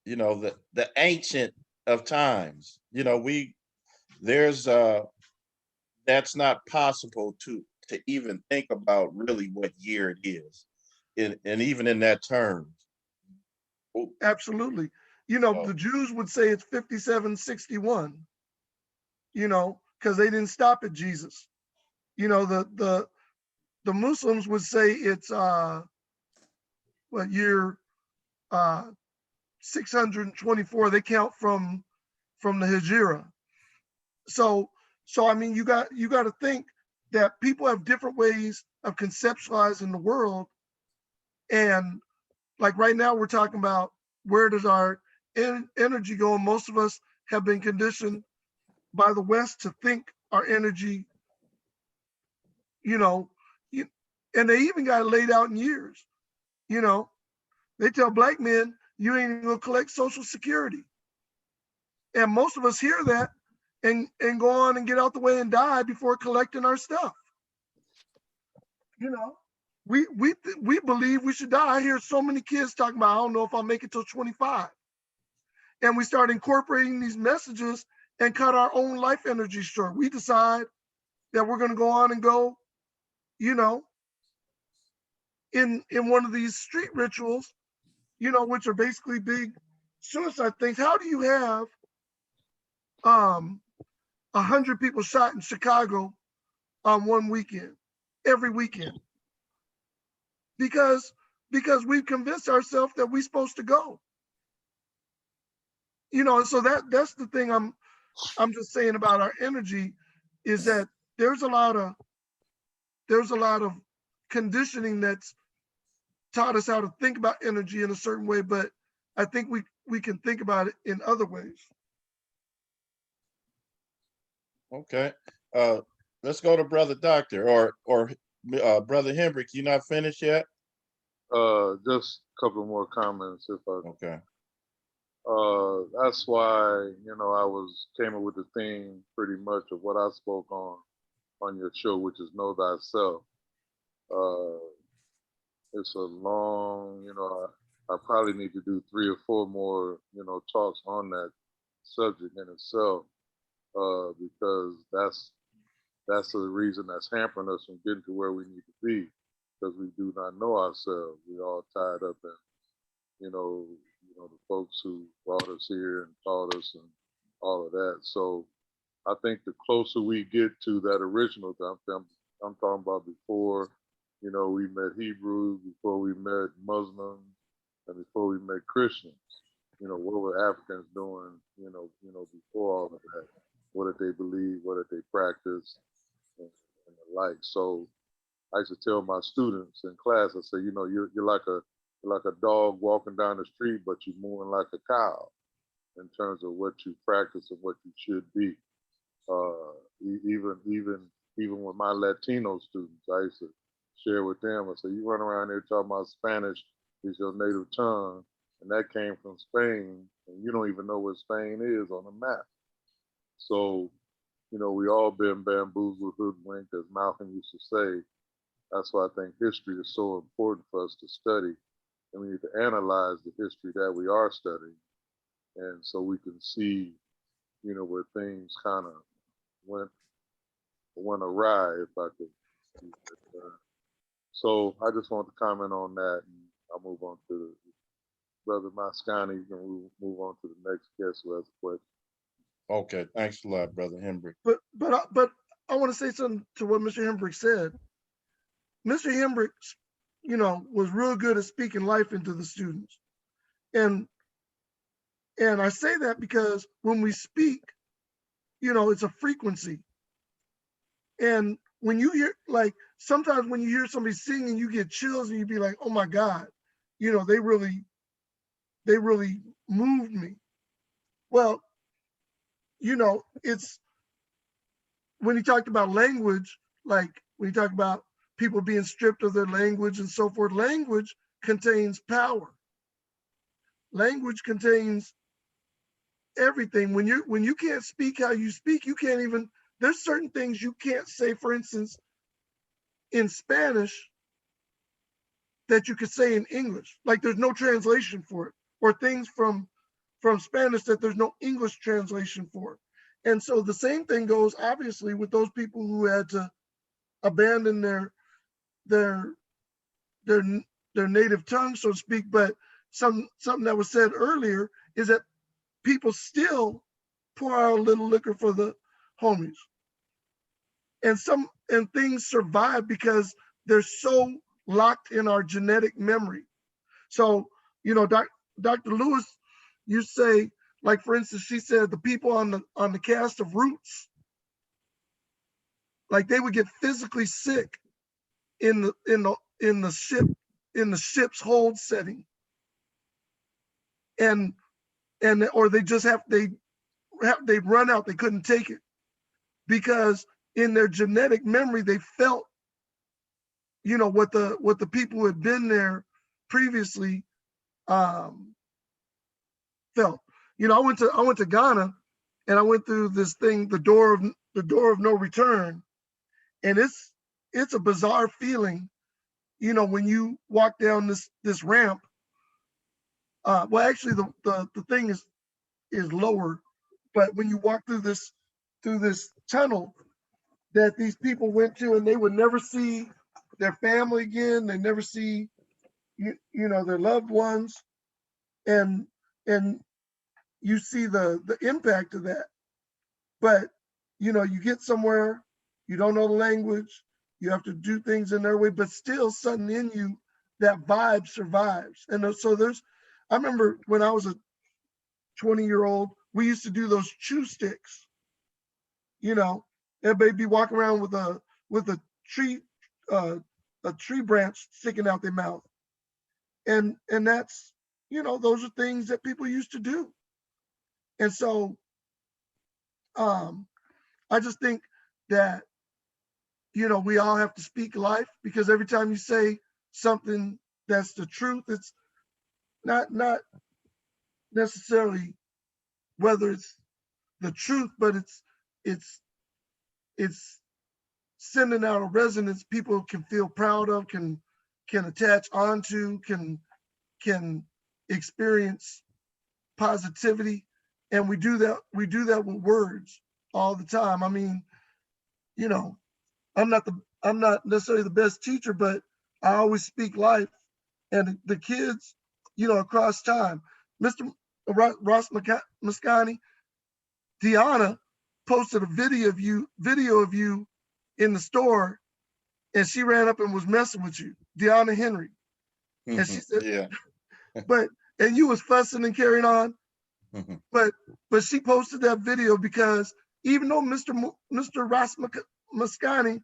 the ancient of times. We there's that's not possible to even think about really what year it is, and even in that term. Absolutely. So, The Jews would say it's 5761, because they didn't stop at Jesus. The Muslims would say it's what year, uh 624. They count from the Hijra. So I mean, you got to think that people have different ways of conceptualizing the world. And like right now we're talking about, where does our energy go? And most of us have been conditioned by the West to think our energy, you know, you, and they even got it laid out in years. You know, they tell black men, you ain't even gonna collect Social Security. And most of us hear that and go on and get out the way and die before collecting our stuff. You know, we believe we should die. I hear so many kids talking about, I don't know if I'll make it till 25. And we start incorporating these messages and cut our own life energy short. We decide that we're going to go on and go, you know, in one of these street rituals, which are basically big suicide things. How do you have 100 people shot in Chicago on one weekend, every weekend? Because we've convinced ourselves that we're supposed to go. So that's the thing I'm just saying about our energy, is that there's a lot of conditioning that's taught us how to think about energy in a certain way, but I think we can think about it in other ways. okay. Uh, let's go to Brother Doctor or Brother Hendrick. You not finished yet? Just a couple more comments, if I. Okay. That's why I came up with the theme pretty much of what I spoke on your show, which is Know Thyself. It's a long, I probably need to do 3 or 4 more, talks on that subject in itself, because that's the reason that's hampering us from getting to where we need to be, because we do not know ourselves. We're all tied up in, the folks who brought us here and taught us and all of that. So I think the closer we get to that original, I'm talking about before, we met Hebrews, before we met Muslims, and before we met Christians. What were Africans doing, before all of that? What did they believe? What did they practice? And the like. So I used to tell my students in class, I say, you're like a dog walking down the street, but you're moving like a cow in terms of what you practice and what you should be. Even with my Latino students, I used to share with them. I say, you run around there talking about Spanish is your native tongue, and that came from Spain, and you don't even know where Spain is on the map. So, we all been bamboozled, hoodwinked, as Malcolm used to say. That's why I think history is so important for us to study, and we need to analyze the history that we are studying, and so we can see, where things kind of went awry, if I could use that term. So I just want to comment on that, and I'll move on to Brother Mascani. You can move on to the next guest who has a question. Okay. Thanks a lot, Brother Hendrick. But I want to say something to what Mr. Hendrick said. Mr. Hendrick, was real good at speaking life into the students. And I say that because when we speak, it's a frequency. And when you hear, like, sometimes when you hear somebody singing, you get chills and you be like, oh my God, they really moved me. Well, it's when he talked about language, like when he talked about people being stripped of their language and so forth, language contains power. Language contains everything. When you can't speak how you speak, you can't even, there's certain things you can't say, for instance, in Spanish that you could say in English. Like there's no translation for it, or things from Spanish that there's no English translation for. And so the same thing goes obviously with those people who had to abandon their their their native tongue, so to speak. But something that was said earlier is that people still pour out a little liquor for the homies. And things survive because they're so locked in our genetic memory. So, Dr. Lewis, you say, like for instance, she said the people on the cast of Roots, like they would get physically sick in the ship's hold setting, and or they just they run out, they couldn't take it because in their genetic memory they felt what the people who had been there previously felt. I went to Ghana, and I went through this thing, the door of no return, and it's a bizarre feeling, when you walk down this ramp. Well, actually, the thing is lower, but when you walk through this tunnel that these people went to, and they would never see their family again, they never see their loved ones, and you see the impact of that. But you get somewhere, you don't know the language, you have to do things in their way, but still something in you, that vibe survives. And so I remember when I was a 20-year-old, we used to do those chew sticks. Everybody be walking around with a tree branch sticking out their mouth, and that's those are things that people used to do. And so I just think that we all have to speak life, because every time you say something that's the truth, it's not necessarily whether it's the truth, but it's sending out a resonance people can feel proud of, can attach onto, can experience positivity. And we do that with words all the time. I mean, I'm not necessarily the best teacher, but I always speak life. And the kids, across time, Mr. Ross Mascani, Deanna posted a video of you in the store, and she ran up and was messing with you, Deanna Henry. And she said, yeah. and you was fussing and carrying on. Mhm. But she posted that video because even though Mr. Ross Mascani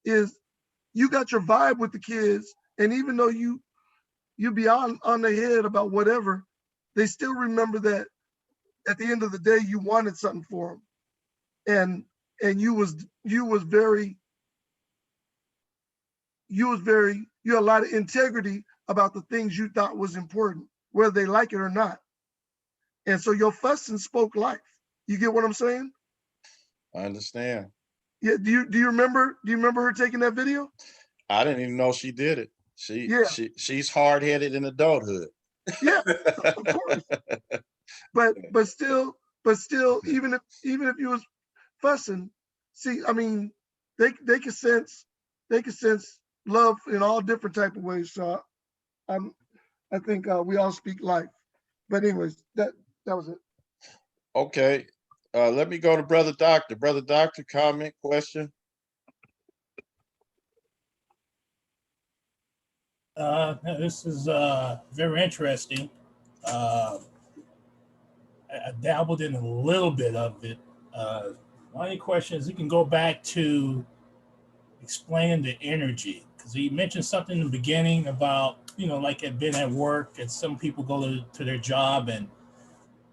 you got your vibe with the kids, and even though you be on their head about whatever, they still remember that at the end of the day you wanted something for them, and you had a lot of integrity about the things you thought was important, whether they like it or not. And so your fussing spoke life. You get what I'm saying? I understand. Yeah. Do you remember her taking that video? I didn't even know she did it. Yeah. She's hard-headed in adulthood. Yeah, of course. But still, even if you was fussing, see, I mean, they can sense love in all different type of ways. So I think we all speak life. But anyways, that was it. Okay. Let me go to Brother Doctor. Brother Doctor, comment, question? This is very interesting. I dabbled in a little bit of it. My only question is, you can go back to explaining the energy, because he mentioned something in the beginning about, like it been at work, and some people go to their job and,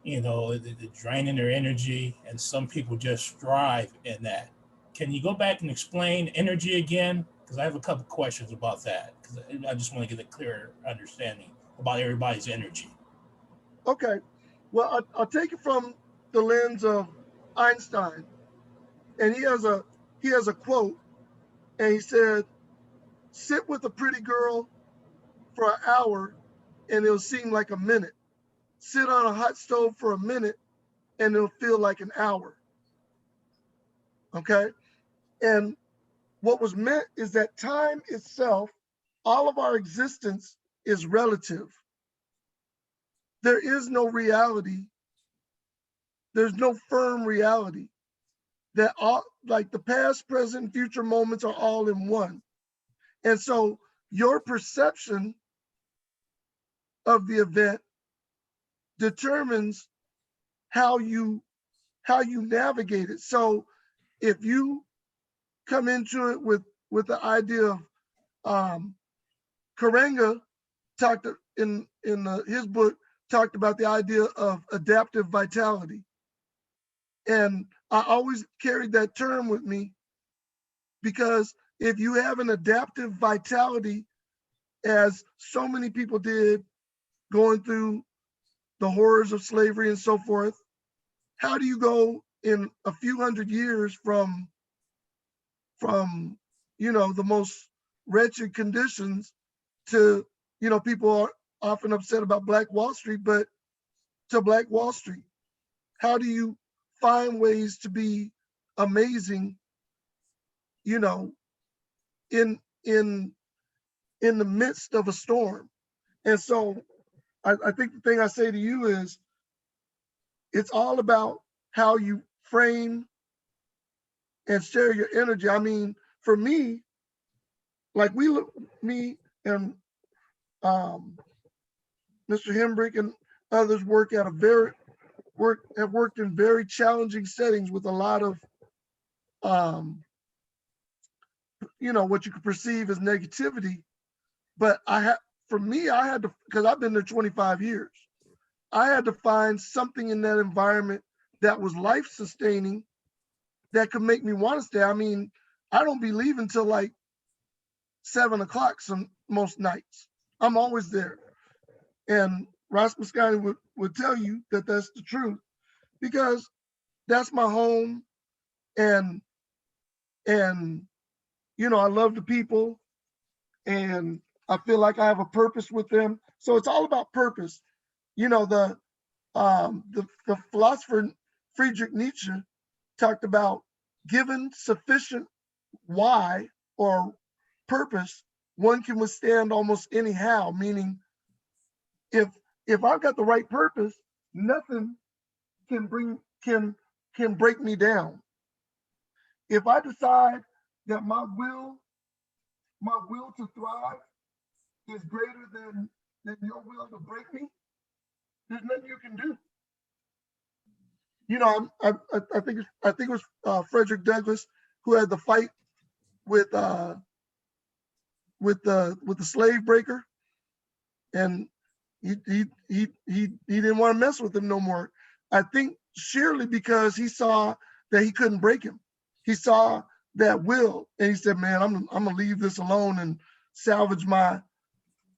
they're draining their energy, and some people just thrive in that. Can you go back and explain energy again? Because I have a couple questions about that, because I just want to get a clearer understanding about everybody's energy. Okay. Well, I'll take it from the lens of Einstein, and he has a quote, and he said, "Sit with a pretty girl for an hour, and it'll seem like a minute. Sit on a hot stove for a minute, and it'll feel like an hour." Okay. And what was meant is that time itself, all of our existence is relative. There is no reality. There's no firm reality. That all, like, the past, present, future moments are all in one. And so your perception of the event determines how you navigate it. So if you come into it with the idea of Karenga talked in his book, talked about the idea of adaptive vitality, and I always carried that term with me, because if you have an adaptive vitality, as so many people did going through the horrors of slavery and so forth, how do you go in a few hundred years from the most wretched conditions to, people are often upset about Black Wall Street, but to Black Wall Street? How do you find ways to be amazing, in the midst of a storm? And so I think the thing I say to you is, it's all about how you frame and share your energy. I mean, for me, like me and Mr. Hembrick and others have worked in very challenging settings with a lot of what you could perceive as negativity. But for me, I had to, because I've been there 25 years, I had to find something in that environment that was life sustaining, that could make me want to stay. I mean, I don't be leaving till like 7 o'clock most nights. I'm always there. And Ross Muscani would tell you that that's the truth, because that's my home. And I love the people, and I feel like I have a purpose with them. So it's all about purpose. The philosopher Friedrich Nietzsche talked about, given sufficient why or purpose, one can withstand almost anyhow. Meaning, if I've got the right purpose, nothing can break me down. If I decide that my will to thrive is greater than your will to break me, there's nothing you can do. I think it was Frederick Douglass who had the fight with the slave breaker, and he didn't want to mess with him no more. I think surely because he saw that he couldn't break him. He saw that will, and he said, "Man, I'm gonna leave this alone and salvage my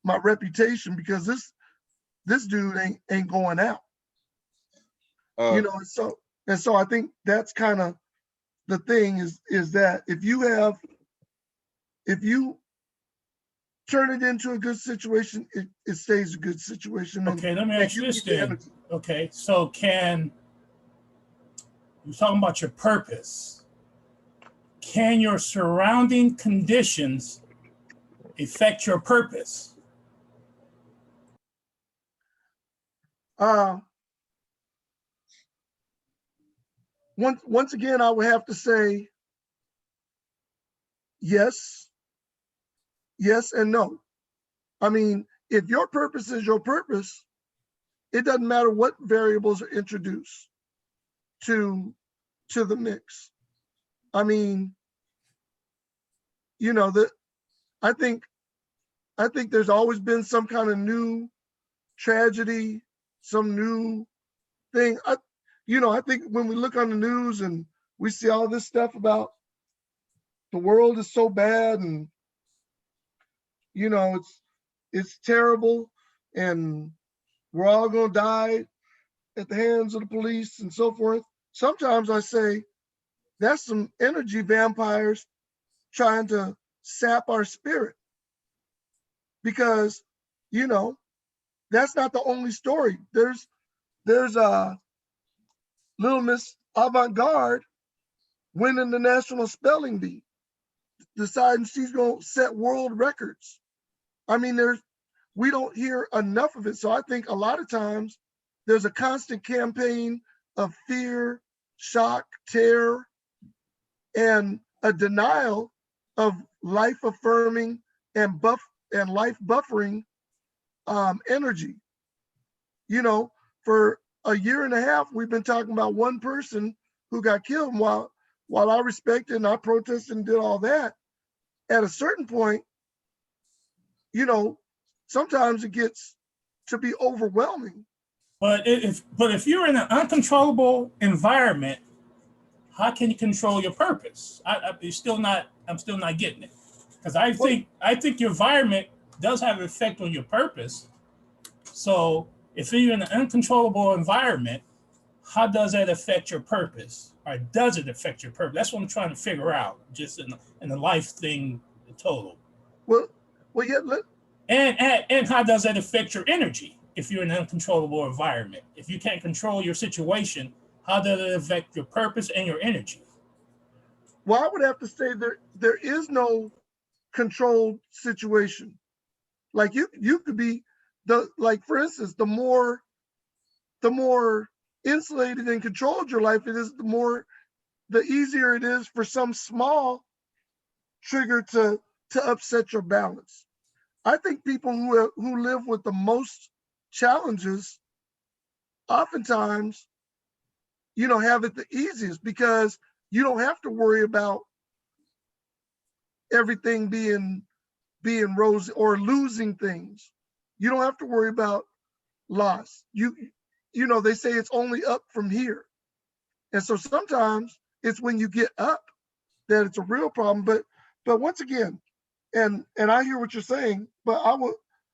reputation, because this dude ain't going out." Uh, And so I think that's kind of the thing, is that if you turn it into a good situation, it stays a good situation. Okay, let me and ask you you this get the then. energy. Okay, so you're talking about your purpose. Can your surrounding conditions affect your purpose? Once again, I would have to say yes and no. I mean, if your purpose is your purpose, it doesn't matter what variables are introduced to the mix. I mean, I think there's always been some kind of new tragedy, some new thing. I think when we look on the news and we see all this stuff about the world is so bad, and it's terrible, and we're all going to die at the hands of the police and so forth. Sometimes I say that's some energy vampires trying to sap our spirit, because, you know, that's not the only story. There's Little Miss Avant-Garde winning the National Spelling Bee, deciding she's going to set world records. I mean, we don't hear enough of it. So I think a lot of times there's a constant campaign of fear, shock, terror, and a denial of life affirming and life buffering energy. You know, for a year and a half, we've been talking about one person who got killed. And while I respected and I protested and did all that, at a certain point, you know, sometimes it gets to be overwhelming. But if you're in an uncontrollable environment, how can you control your purpose? I'm still not getting it, because I think your environment does have an effect on your purpose. So if you're in an uncontrollable environment, how does that affect your purpose, or does it affect your purpose? That's what I'm trying to figure out, just in the life thing total. Well, yeah. And how does that affect your energy if you're in an uncontrollable environment? If you can't control your situation, how does it affect your purpose and your energy? Well, I would have to say there is no controlled situation. Like you could be for instance, the more insulated and controlled your life it is, the easier it is for some small trigger to upset your balance. I think people who live with the most challenges oftentimes, you know, have it the easiest, because you don't have to worry about everything being rosy or losing things. You don't have to worry about loss. You know, they say it's only up from here. And so sometimes it's when you get up that it's a real problem. But once again, and I hear what you're saying, but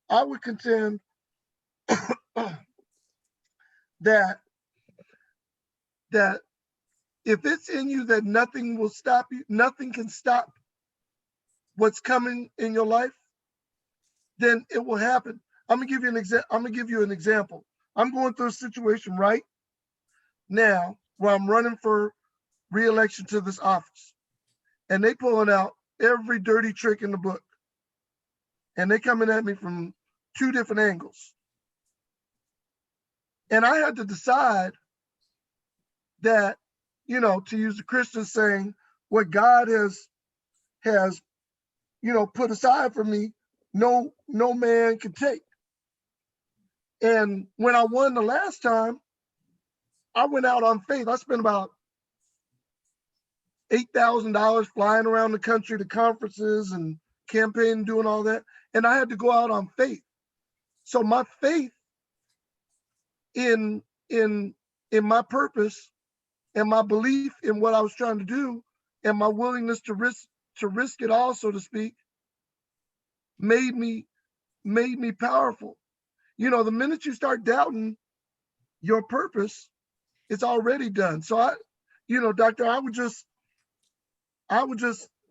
I would contend that if it's in you that nothing will stop you, nothing can stop what's coming in your life, then it will happen. I'm gonna give you an example. I'm going through a situation right now where I'm running for re-election to this office, and they pulling out every dirty trick in the book, and they coming at me from two different angles. And I had to decide that, you know, to use the Christian saying, what God has you know, put aside for me, no man can take. And when I won the last time, I went out on faith. I spent about $8,000 flying around the country to conferences and campaigning, doing all that. And I had to go out on faith. So my faith in my purpose and my belief in what I was trying to do and my willingness to risk it all, so to speak, made me powerful. You know, the minute you start doubting your purpose, it's already done. So you know, doctor, I would just,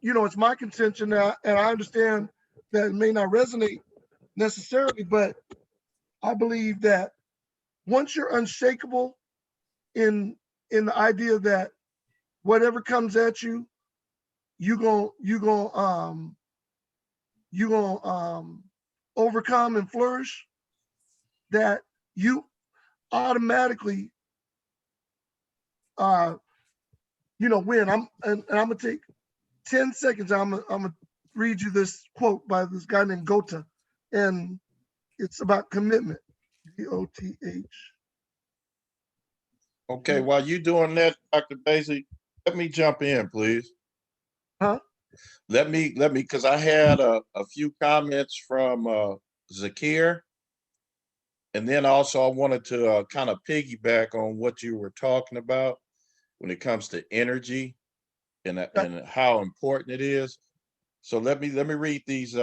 you know, it's my contention now, and I understand that it may not resonate necessarily, but I believe that once you're unshakable in the idea that whatever comes at you, you gonna overcome and flourish, that you automatically you know, win. I'm gonna take 10 seconds. I'm gonna read you this quote by this guy named Gotha, and it's about commitment. Goth. Okay, while you doing that, Dr. Daisy, let me jump in, please. Huh? Let me, because I had a few comments from Zakir, and then also I wanted to kind of piggyback on what you were talking about when it comes to energy and how important it is. So let me read these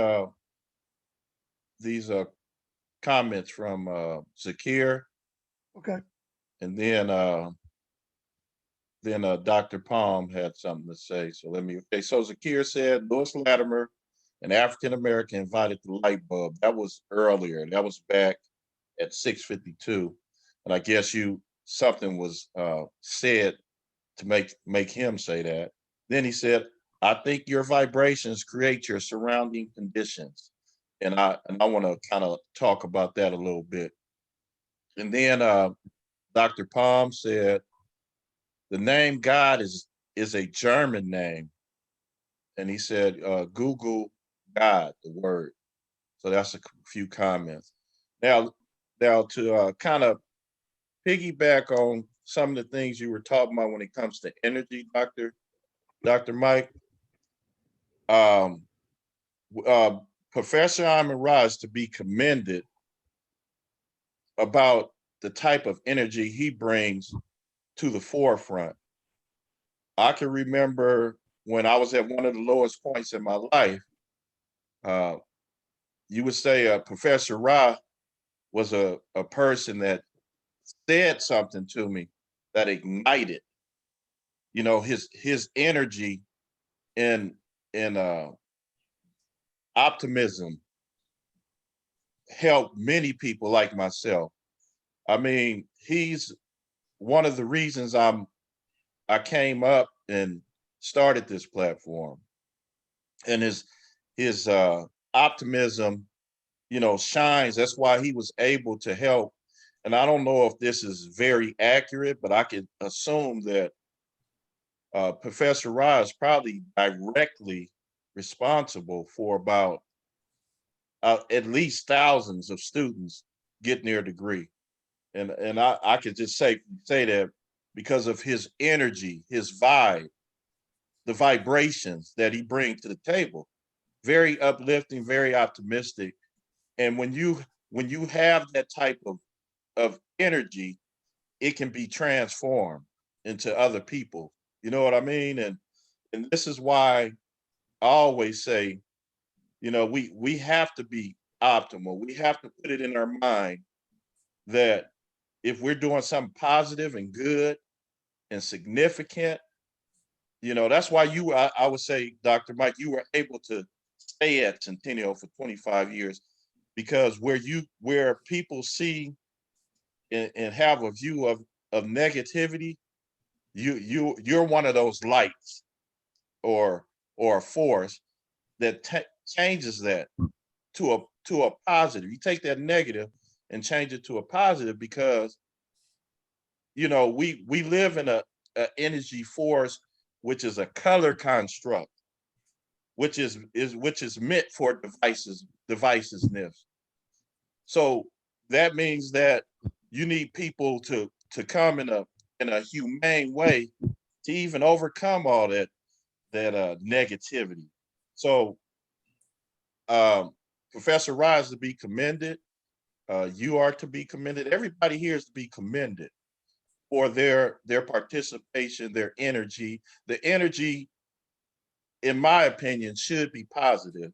comments from Zakir, Okay. and then Dr. Palm had something to say. So okay, so Zakir said Louis Latimer, an African American, invited the light bulb. That was earlier. That was back at 6:52. And I guess something was said to make him say that. Then he said, I think your vibrations create your surrounding conditions. And I want to kind of talk about that a little bit. And then Dr. Palm said, the name God is a German name. And he said, Google God, the word. So that's a few comments. Now to kind of piggyback on some of the things you were talking about when it comes to energy, Dr. Mike, um, Professor Amin Raj to be commended about the type of energy he brings to the forefront. I can remember when I was at one of the lowest points in my life, you would say Professor Ra was a person that said something to me that ignited, his energy and optimism helped many people like myself. I mean, he's one of the reasons I came up and started this platform. And his optimism, shines. That's why he was able to help. And I don't know if this is very accurate, but I could assume that Professor Ra is probably directly responsible for about at least thousands of students getting their degree. And I could just say that because of his energy, his vibe, the vibrations that he brings to the table. Very uplifting, very optimistic. And when you have that type of energy, it can be transformed into other people. You know what I mean? And this is why I always say, we have to be optimal. We have to put it in our mind that if we're doing something positive and good and significant, that's why I would say, Dr. Mike, you were able to stay at Centennial for 25 years because where people see and have a view of negativity, you're one of those lights or a force that changes that to a positive. You take that negative and change it to a positive because we live in a energy force which is a color construct, which is meant for divisiveness. So that means that you need people to come in a humane way to even overcome all that negativity. So Professor Rise to be commended. You are to be commended. Everybody here is to be commended for their participation, their energy. The energy, in my opinion, should be positive.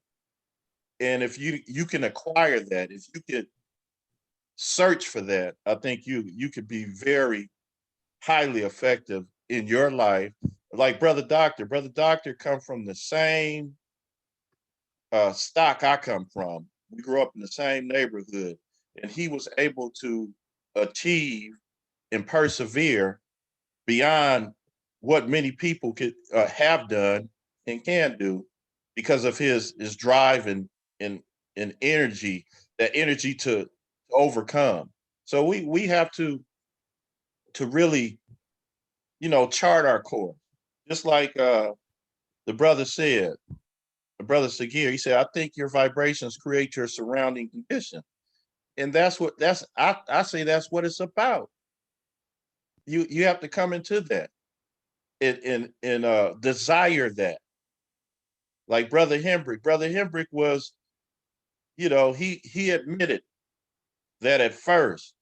And if you can acquire that, if you could search for that, I think you could be very highly effective in your life. Like Brother Doctor come from the same stock I come from. We grew up in the same neighborhood, and he was able to achieve and persevere beyond what many people could have done and can do because of his drive and energy, that energy to overcome. So we have to really chart our course, just like the brother said. The brother Sagir, he said, I think your vibrations create your surrounding condition. And I say that's what it's about. You have to come into that and desire that. Like Brother Hembrick. Brother Hembrick was, he admitted that at first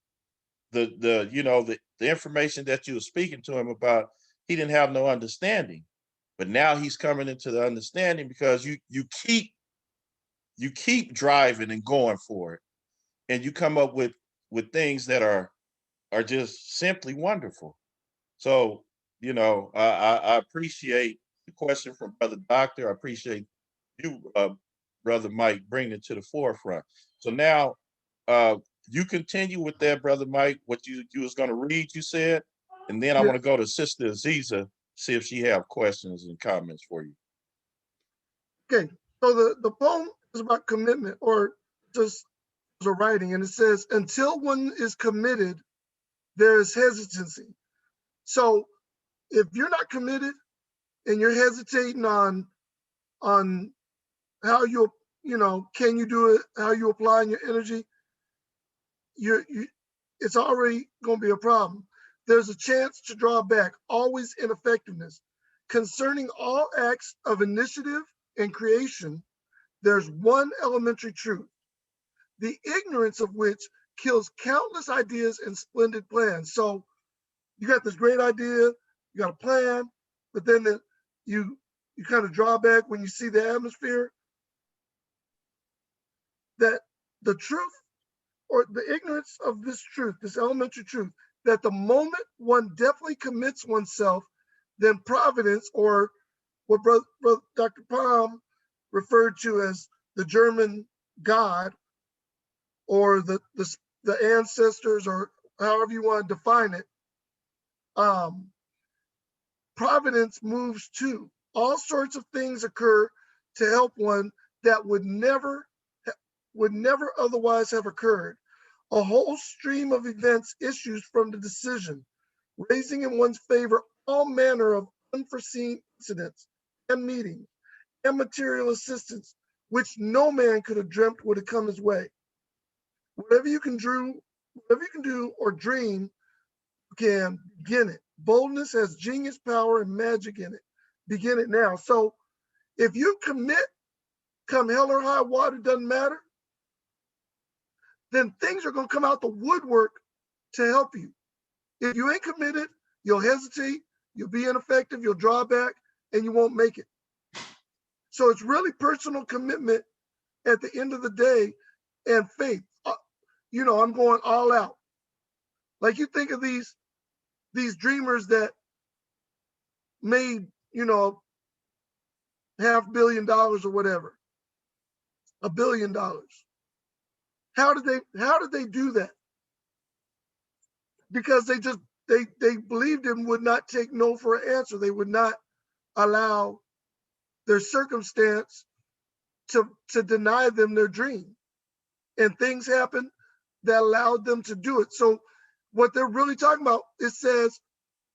the information that you were speaking to him about, he didn't have no understanding. But now he's coming into the understanding because you keep driving and going for it. and you come up with things that are just simply wonderful. So, you know, I appreciate the question from Brother Doctor. I appreciate you, Brother Mike, bringing it to the forefront. So now, you continue with that, Brother Mike, what you was going to read, you said, and then I Yeah. want to go to Sister Aziza, see if she have questions and comments for you. Okay. So the poem is about commitment, or just a writing, and it says, until one is committed, there is hesitancy. So if you're not committed and you're hesitating on how can you do it, how you applying your energy, you it's already going to be a problem. There's a chance to draw back, always ineffectiveness. Concerning all acts of initiative and creation, there's one elementary truth, the ignorance of which kills countless ideas and splendid plans. So you got this great idea, you got a plan, but then you kind of draw back when you see the atmosphere. That the truth, or the ignorance of this truth, this elementary truth, that the moment one definitely commits oneself, then providence, or what Brother Dr. Palm referred to as the German God, or the ancestors, or however you want to define it, providence moves too. All sorts of things occur to help one that would never otherwise have occurred. A whole stream of events issues from the decision, raising in one's favor all manner of unforeseen incidents and meetings and material assistance, which no man could have dreamt would have come his way. Whatever you can do or dream, you can begin it. Boldness has genius, power, and magic in it. Begin it now. So if you commit, come hell or high water, doesn't matter, then things are going to come out the woodwork to help you. If you ain't committed, you'll hesitate, you'll be ineffective, you'll draw back, and you won't make it. So it's really personal commitment at the end of the day, and faith. I'm going all out. Like, you think of these dreamers that made, $500 million or whatever, $1 billion. How did they do that? Because they believed him, would not take no for an answer. They would not allow their circumstance to deny them their dream. And things happened that allowed them to do it. So what they're really talking about, it says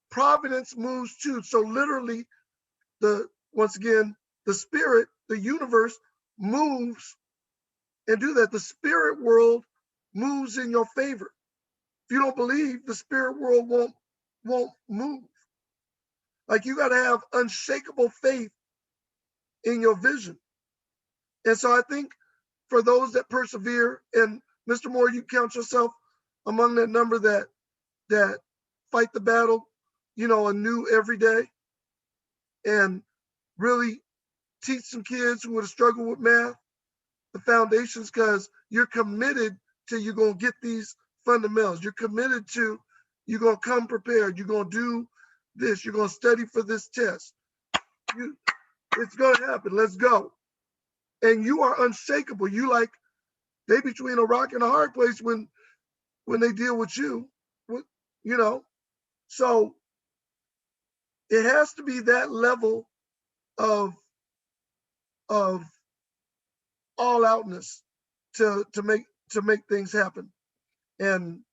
providence moves too. So literally, once again, the spirit, the universe moves and do that. The spirit world moves in your favor. If you don't believe, the spirit world won't move. Like, you got to have unshakable faith in your vision. And so I think for those that persevere, and Mr. Moore, you count yourself among that number that fight the battle, anew every day, and really teach some kids who would have struggled with math the foundations, because you're committed to, you're going to get these fundamentals. You're committed to, you're going to come prepared. You're going to do this. You're going to study for this test. It's going to happen. Let's go. And you are unshakable. They between a rock and a hard place when they deal with you. So it has to be that level of all outness to make things happen. And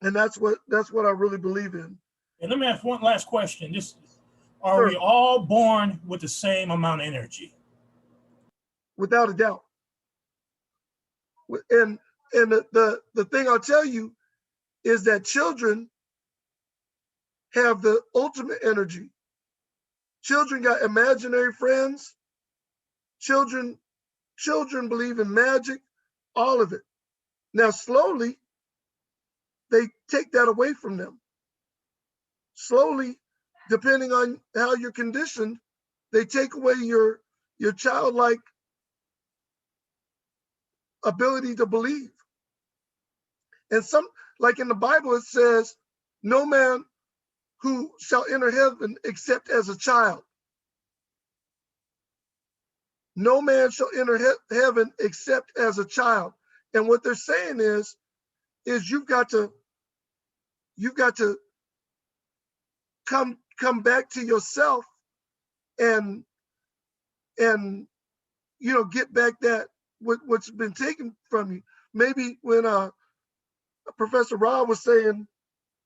that's what I really believe in. And let me ask one last question. Are Sure. we all born with the same amount of energy? Without a doubt. And the thing I'll tell you is that children have the ultimate energy. Children got imaginary friends. Children believe in magic, all of it. Now, slowly, they take that away from them. Slowly, depending on how you're conditioned, they take away your childlike ability to believe. And some, like in the Bible, it says, no man who shall enter heaven except as a child. No man shall enter heaven except as a child. And what they're saying is you've got to come back to yourself and get back that what's been taken from you. Maybe when Professor Rob was saying,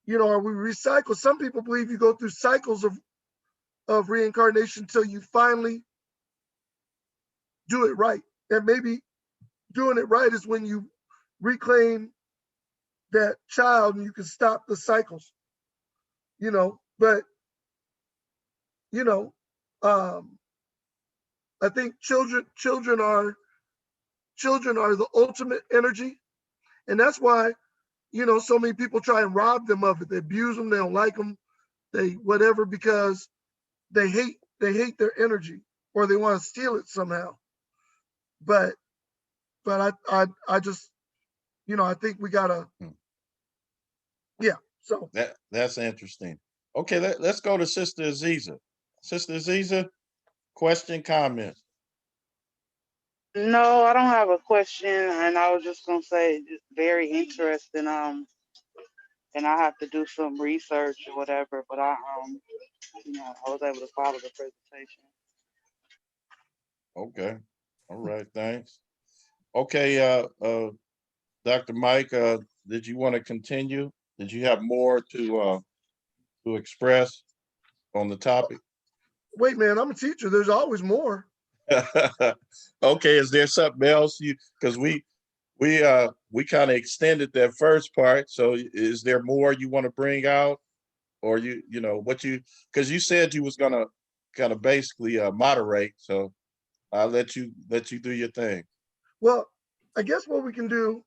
are we recycle? Some people believe you go through cycles of reincarnation until you finally do it right. And maybe doing it right is when you reclaim that child and you can stop the cycles, but I think children are the ultimate energy. And that's why, so many people try and rob them of it. They abuse them, they don't like them, they whatever, because they hate their energy, or they want to steal it somehow. But I just, I think we gotta, yeah. So that's interesting. Okay, let's go to Sister Aziza. Sister Aziza, question, comment. No, I don't have a question, and I was just gonna say it's very interesting. And I have to do some research or whatever, but I was able to follow the presentation. Okay, all right, thanks. Okay, Dr. Mike, did you want to continue? Did you have more to express on the topic? wait, man, I'm a teacher. There's always more. Okay, is there something else because we kind of extended that first part, so is there more you want to bring out, or because you said you was gonna kind of basically moderate, so I'll let you do your thing. Well, I guess what we can do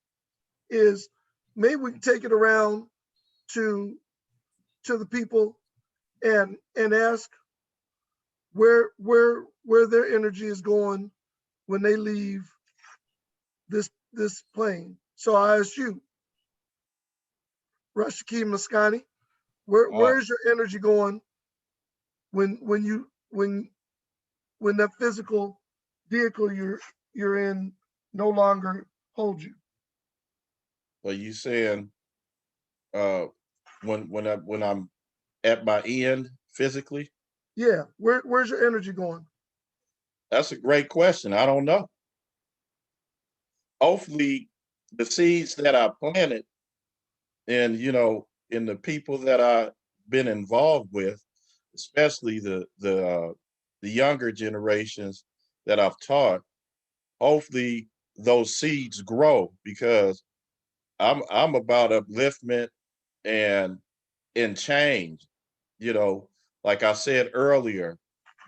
is maybe we can take it around to the people and ask where their energy is going when they leave this plane. So I ask you, Rashaki Maskani, where's your energy going when that physical vehicle you're in no longer holds you? Well, you saying when I'm at my end physically? Yeah, where's your energy going? That's a great question. I don't know. Hopefully, the seeds that I planted, and in the people that I've been involved with, especially the younger generations that I've taught, hopefully those seeds grow, because I'm about upliftment and change. Like I said earlier,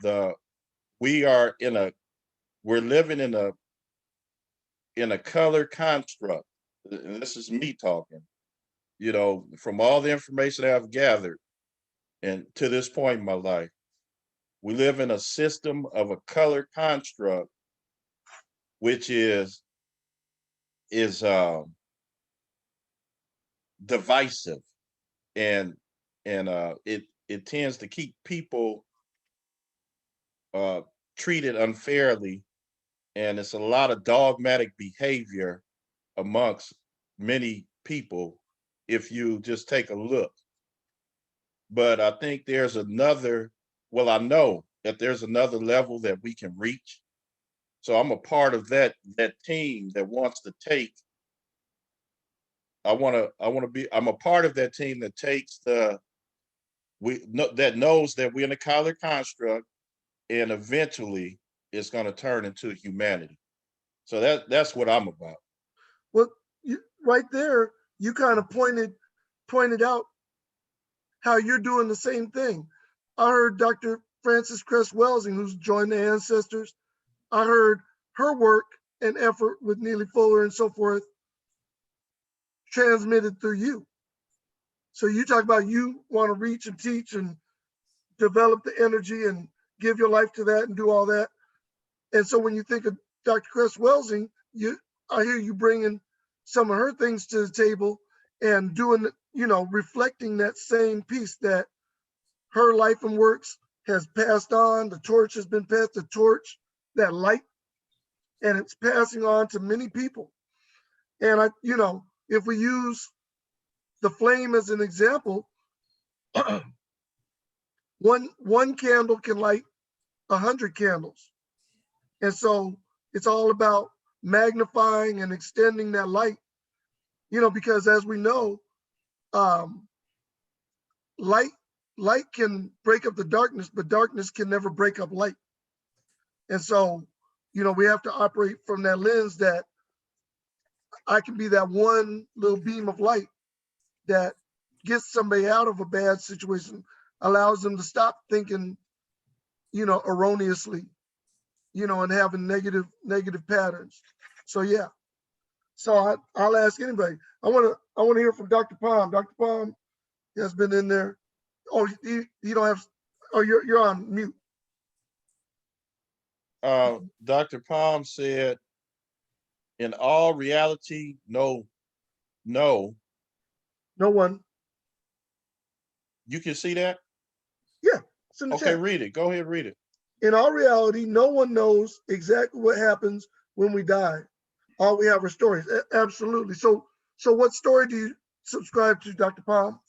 we're living in a color construct. And this is me talking, from all the information I've gathered and to this point in my life, we live in a system of a color construct, which is divisive, and it tends to keep people treated unfairly, and it's a lot of dogmatic behavior amongst many people if you just take a look. But I think I know that there's another level that we can reach. So I'm a part of that team that wants to take. I'm a part of that team that takes that knows that we're in a color construct, and eventually it's going to turn into humanity. So that's what I'm about. Well, right there, you kind of pointed out how you're doing the same thing. I heard Dr. Frances Cress Welsing, who's joined the Ancestors. I heard her work and effort with Neely Fuller and so forth transmitted through you. So you talk about you want to reach and teach and develop the energy and give your life to that and do all that. And so when you think of Dr. Cress Welsing, I hear you bringing some of her things to the table, and doing, reflecting that same piece that her life and works has passed on. The torch has been passed, the torch, that light, and it's passing on to many people. And if we use the flame as an example, one candle can light 100 candles. And so it's all about magnifying and extending that light, because as we know, um, light can break up the darkness, but darkness can never break up light. And so, we have to operate from that lens that I can be that one little beam of light that gets somebody out of a bad situation, allows them to stop thinking, erroneously, and having negative patterns. So yeah. So I'll ask anybody. I want to hear from Dr. Palm. Dr. Palm has been in there. Oh, you don't have. Oh, you're on mute. Dr. Palm said, in all reality, no. No one. You can see that? Yeah, it's in the Okay, chat. read it. Go ahead, read it. In all reality, no one knows exactly what happens when we die. All we have are stories. Absolutely. So what story do you subscribe to, Dr. Palm?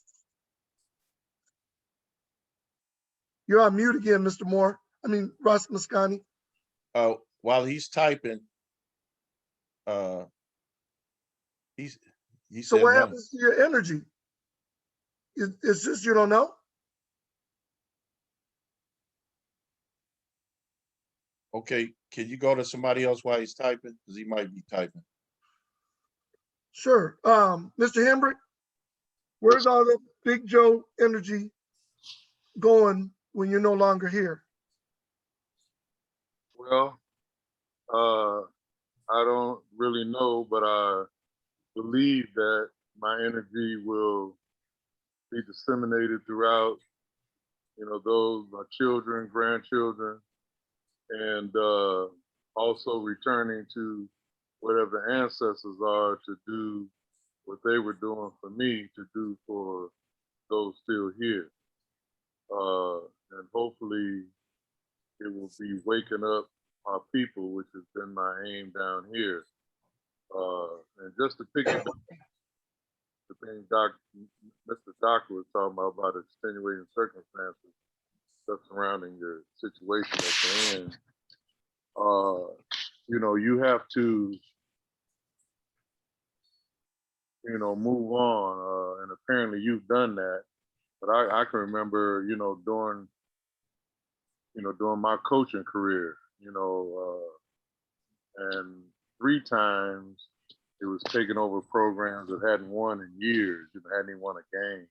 You're on mute again, Mr. Moore. Ross Mascani. While he's typing, he So said what none. happens to your energy? It's just you don't know? Okay, can you go to somebody else while he's typing? Because he might be typing. Sure. Mr. Hembrick, where's all the Big Joe energy going when you're no longer here? Well, I don't really know, but I believe that my energy will be disseminated throughout, those my children, grandchildren, and also returning to whatever the ancestors are to do what they were doing for me to do for those still here. And hopefully it will be waking up our people, which has been my aim down here. And just to piggyback the thing Mr. Doctor was talking about extenuating circumstances stuff surrounding your situation at the end. You have to, move on. And apparently you've done that. But I can remember, during my coaching career, and 3 times it was taking over programs that hadn't won in years, hadn't even won a game.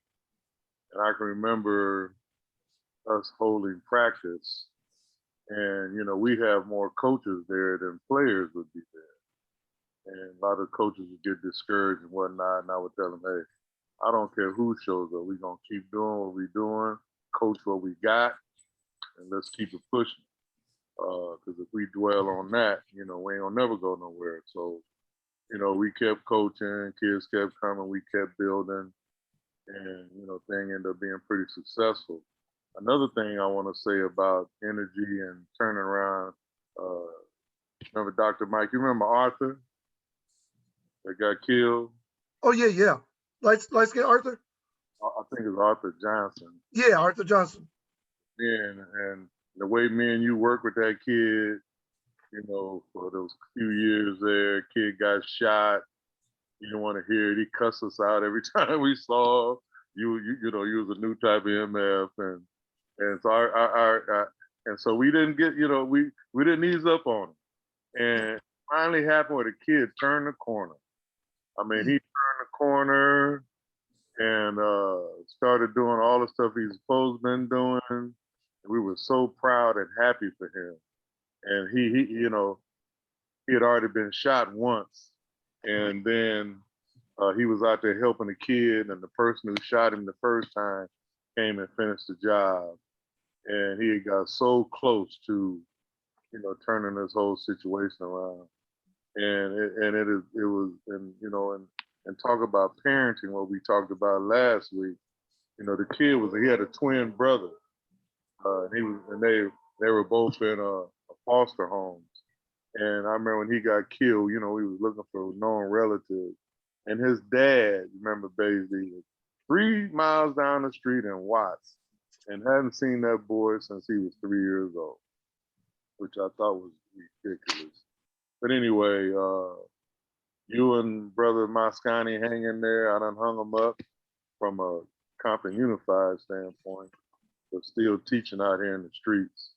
And I can remember us holding practice, and we have more coaches there than players would be there. And a lot of coaches would get discouraged and whatnot, and I would tell them, hey, I don't care who shows up. We're going to keep doing what we're doing, coach what we got, and let's keep it pushing. Because if we dwell on that, we ain't going to never go nowhere. So, we kept coaching, kids kept coming, we kept building, and, thing ended up being pretty successful. Another thing I want to say about energy and turning around, remember Dr. Mike, you remember Arthur that got killed? Oh, yeah. Light skin Arthur? I think it's Arthur Johnson. Yeah, Arthur Johnson. And the way me and you worked with that kid, for those few years there, kid got shot. You didn't want to hear it. He cussed us out every time we saw you. You was a new type of MF, and so and so we didn't get, we didn't ease up on him. And finally happened where the kid turned the corner. He turned the corner and started doing all the stuff he's supposed to been doing. We were so proud and happy for him. And he had already been shot once. And then he was out there helping a kid, and the person who shot him the first time came and finished the job. And he got so close to, turning this whole situation around. And it was, and and talk about parenting, what we talked about last week. You know, the kid he had a twin brother, and they were both in foster homes. And I remember when he got killed, you know, he was looking for known relatives. And his dad, remember, basically, was 3 miles down the street in Watts and hadn't seen that boy since he was 3 years old, which I thought was ridiculous. But anyway, you and Brother Moscani hang in there. I done hung him up from a Compton Unified standpoint, but still teaching out here in the streets.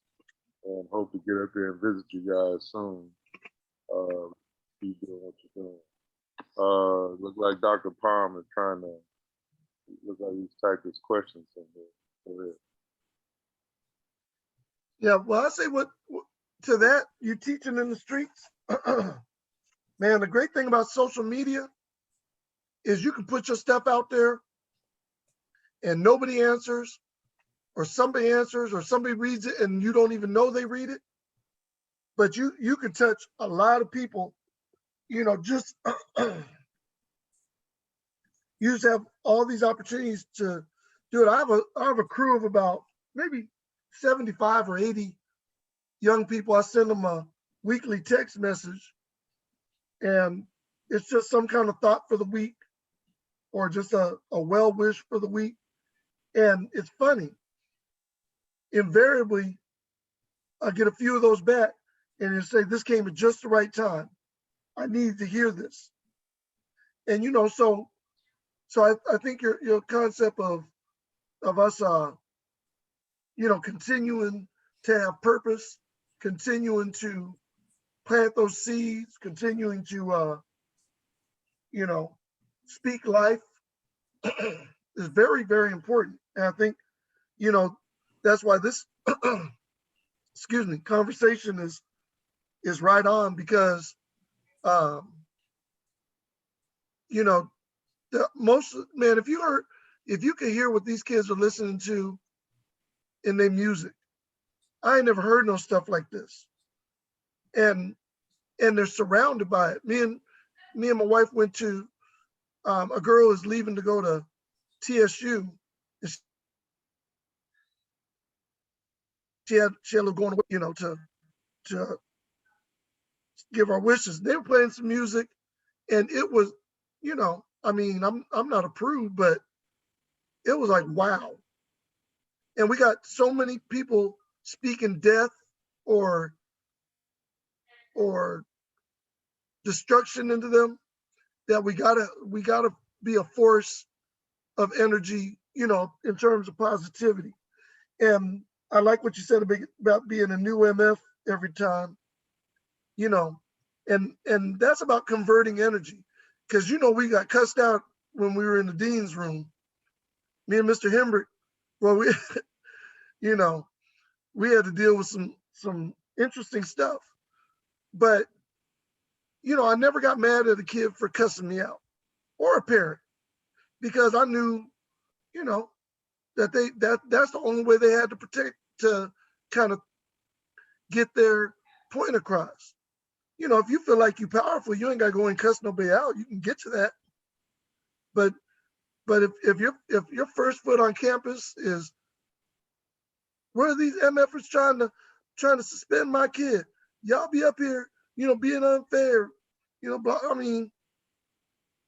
And hope to get up there and visit you guys soon. Keep doing what you're doing. Look like Dr. Palm is trying to, look like he's typed his questions in there. Go ahead. Yeah, well, I say what to that, you teaching in the streets. Man, the great thing about social media is you can put your stuff out there and nobody answers, or somebody answers, or somebody reads it and you don't even know they read it. But you can touch a lot of people, you know, just you just have all these opportunities to do it. I have a crew of about maybe 75 or 80 young people. I send them a weekly text message, and it's just some kind of thought for the week or just a well wish for the week. And it's funny. Invariably, I get a few of those back and you say, this came at just the right time. I need to hear this. And you know, so I think your concept of us you know, continuing to have purpose, continuing to plant those seeds, continuing to you know, speak life is very, very important. And I think, you know, that's why this excuse me, conversation is right on, because um, you know, most, man, if you can hear what these kids are listening to in their music, I ain't never heard no stuff like this. And they're surrounded by it. Me and my wife went to a girl is leaving to go to TSU. And she had going away, you know, to give our wishes. They were playing some music, and it was, you know, I mean, I'm not a prude, but it was like, wow. And we got so many people speaking death or destruction into them that we gotta be a force of energy, you know, in terms of positivity. And I like what you said about being a new MF every time, you know, and that's about converting energy. Because, you know, we got cussed out when we were in the dean's room. Me and Mr. Hembrick, well, we, you know, we had to deal with some interesting stuff. But, you know, I never got mad at a kid for cussing me out, or a parent, because I knew, you know, that that's the only way they had to protect, to kind of get their point across. You know, if you feel like you're powerful, you ain't got to go and cuss nobody out. You can get to that. But if your first foot on campus is, where are these MFers trying to suspend my kid? Y'all be up here, you know, being unfair, you know. But I mean,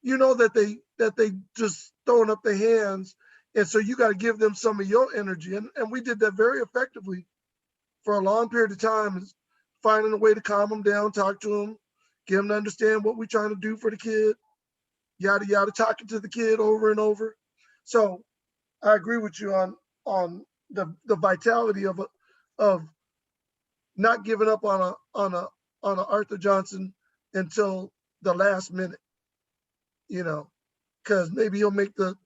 you know that they just throwing up their hands, and so you got to give them some of your energy. And we did that very effectively for a long period of time, is finding a way to calm them down, talk to them, get them to understand what we're trying to do for the kid, yada yada, talking to the kid over and over. So I agree with you on the vitality of not giving up on a Arthur Johnson until the last minute, you know, because maybe he'll make the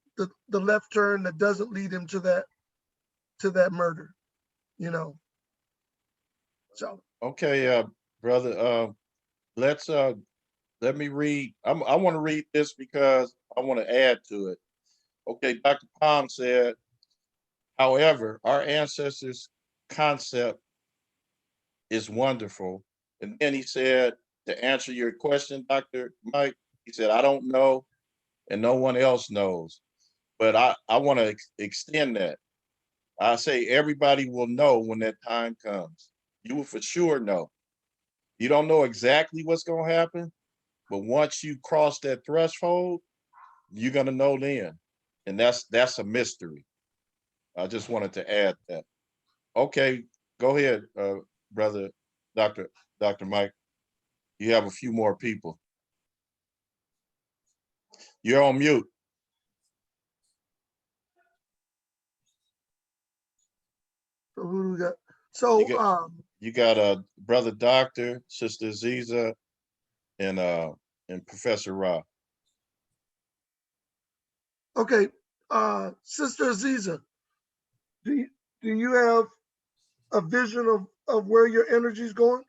left turn that doesn't lead him to that murder, you know. So Okay, brother. Let's let me read. I want to read this because I want to add to it. Okay, Dr. Palm said, however, our ancestors' concept is wonderful. And then he said, to answer your question, Dr. Mike, he said, I don't know and no one else knows. But I want to extend that. I say everybody will know when that time comes. You will for sure know. You don't know exactly what's going to happen, but once you cross that threshold, you're going to know then. And that's a mystery. I just wanted to add that. Okay, go ahead, brother, Dr. Mike. You have a few more people. You're on mute. So who do we got? You So got you got brother Doctor, Sister Aziza, and Professor Ra. okay, Sister Aziza, do you have a vision of where your energy is going?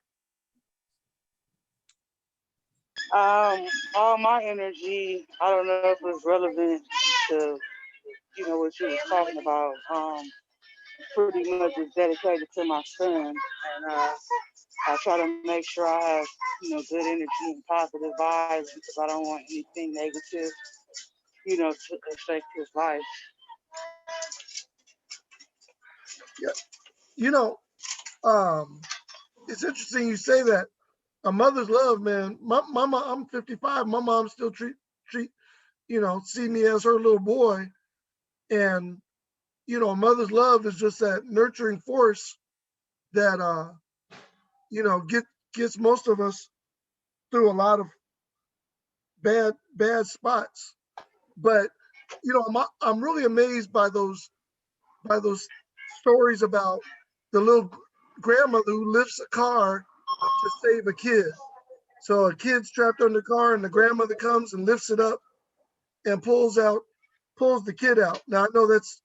All my energy, I don't know if it's relevant to, what you was talking about. Pretty much is dedicated to my son. And I try to make sure I have, good energy and positive vibes because I don't want anything negative, to affect his life. Yeah, you know, it's interesting you say that. A mother's love, man. My mom, I'm 55. My mom still treat see me as her little boy, and a mother's love is just that nurturing force that gets most of us through a lot of bad spots. But I'm really amazed by those stories about the little grandmother who lifts a car to save a kid. So a kid's trapped under the car, and the grandmother comes and lifts it up and pulls the kid out. Now I know that's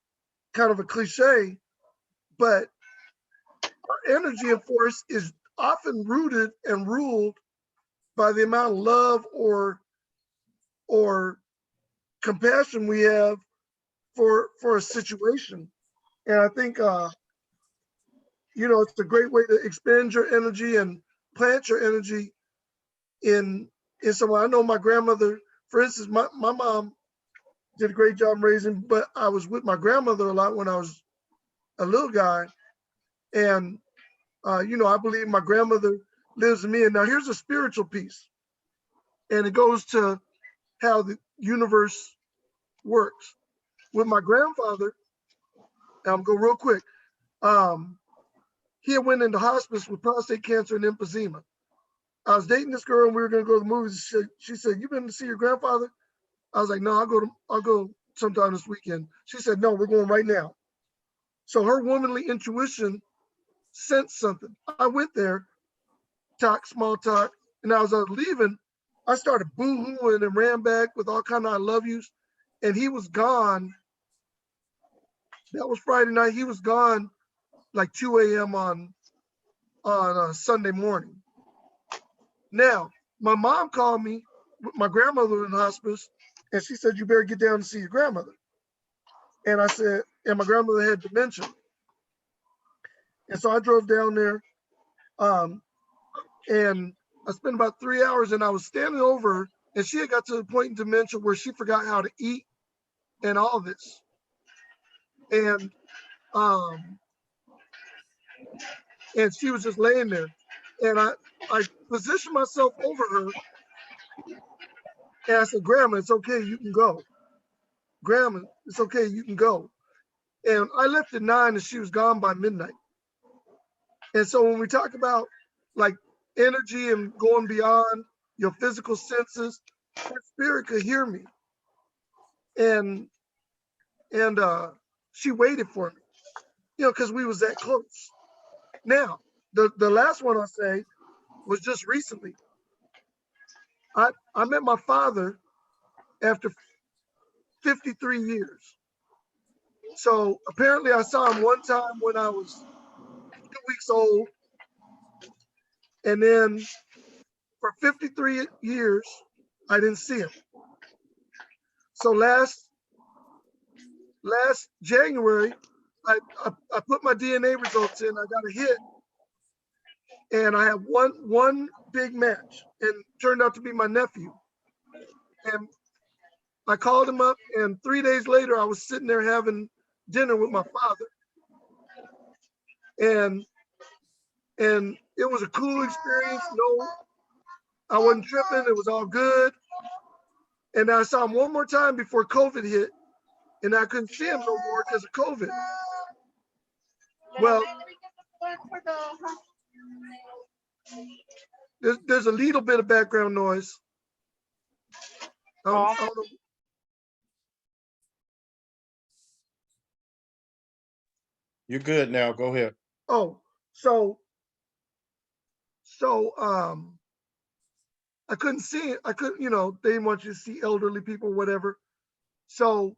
kind of a cliche, but our energy and force is often rooted and ruled by the amount of love or compassion we have for a situation. And I think it's a great way to expend your energy and plant your energy in someone. I know my grandmother, for instance, my mom did a great job raising, but I was with my grandmother a lot when I was a little guy. And I believe my grandmother lives in me. And now here's a spiritual piece, and it goes to how the universe works. With my grandfather, I'm go real quick. He had went into hospice with prostate cancer and emphysema. I was dating this girl and we were gonna go to the movies. She said, "You been to see your grandfather?" I was like, "No, I'll go sometime this weekend." She said, "No, we're going right now." So her womanly intuition sensed something. I went there, small talk, and as I was leaving, I started boo-hooing and ran back with all kind of "I love yous," and he was gone. That was Friday night. He was gone like 2 a.m. on Sunday morning. Now, my mom called me. My grandmother was in hospice, and she said, "You better get down and see your grandmother." And I said, and my grandmother had dementia. And so I drove down there, and I spent about 3 hours, and I was standing over her, and she had got to the point in dementia where she forgot how to eat and all this. And and she was just laying there. And I positioned myself over her, and I said, "Grandma, it's okay, you can go. Grandma, it's okay, you can go." And I left at 9 and she was gone by midnight. And so when we talk about like energy and going beyond your physical senses, her spirit could hear me. And she waited for me, because we was that close. Now, the last one I'll say was just recently. I met my father after 53 years. So apparently I saw him one time when I was 2 weeks old. And then for 53 years, I didn't see him. So last January, I put my DNA results in. I got a hit, and I had one big match, and turned out to be my nephew. And I called him up, and 3 days later, I was sitting there having dinner with my father, and it was a cool experience. No, I wasn't tripping. It was all good. And I saw him one more time before COVID hit, and I couldn't see him no more because of COVID. Well, there's a little bit of background noise. I don't know. You're good now. Go ahead. Oh, so I couldn't see it. I couldn't, they didn't want you to see elderly people, whatever. So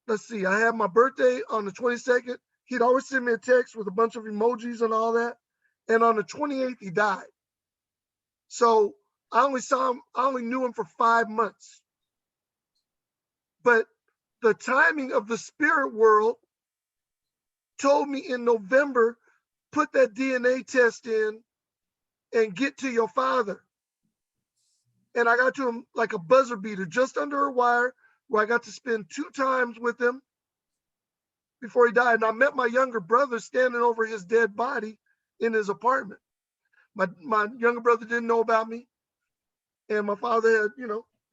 let's see, I had my birthday on the 22nd. He'd always send me a text with a bunch of emojis and all that. And on the 28th, he died. So I only knew him for 5 months. But the timing of the spirit world told me in November, put that DNA test in and get to your father. And I got to him like a buzzer beater, just under a wire, where I got to spend 2 times with him before he died. And I met my younger brother standing over his dead body in his apartment. My younger brother didn't know about me, and my father had,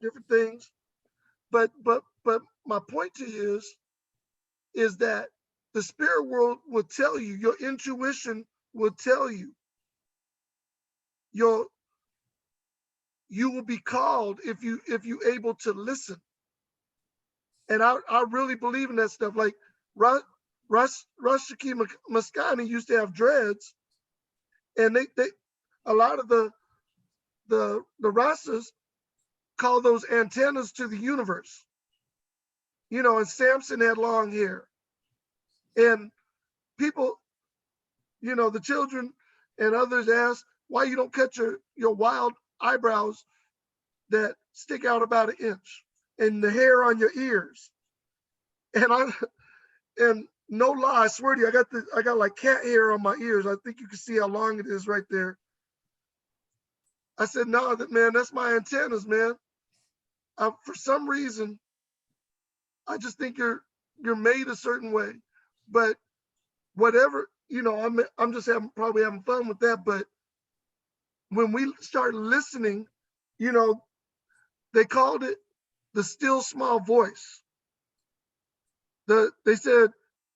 different things. But my point to you is that the spirit world will tell you, your intuition will tell you, you will be called if you able to listen. And I really believe in that stuff. Like Rashaki Maskani used to have dreads, and they a lot of the Rasas call those antennas to the universe. And Samson had long hair. And people, the children and others ask why you don't cut your wild eyebrows that stick out about 1 inch and the hair on your ears. And no lie, I swear to you, I got like cat hair on my ears. I think you can see how long it is right there. I said, no, man, that's my antennas, man. For some reason, I just think you're made a certain way. But whatever, I'm just probably having fun with that. But when we start listening, they called it the still small voice. They said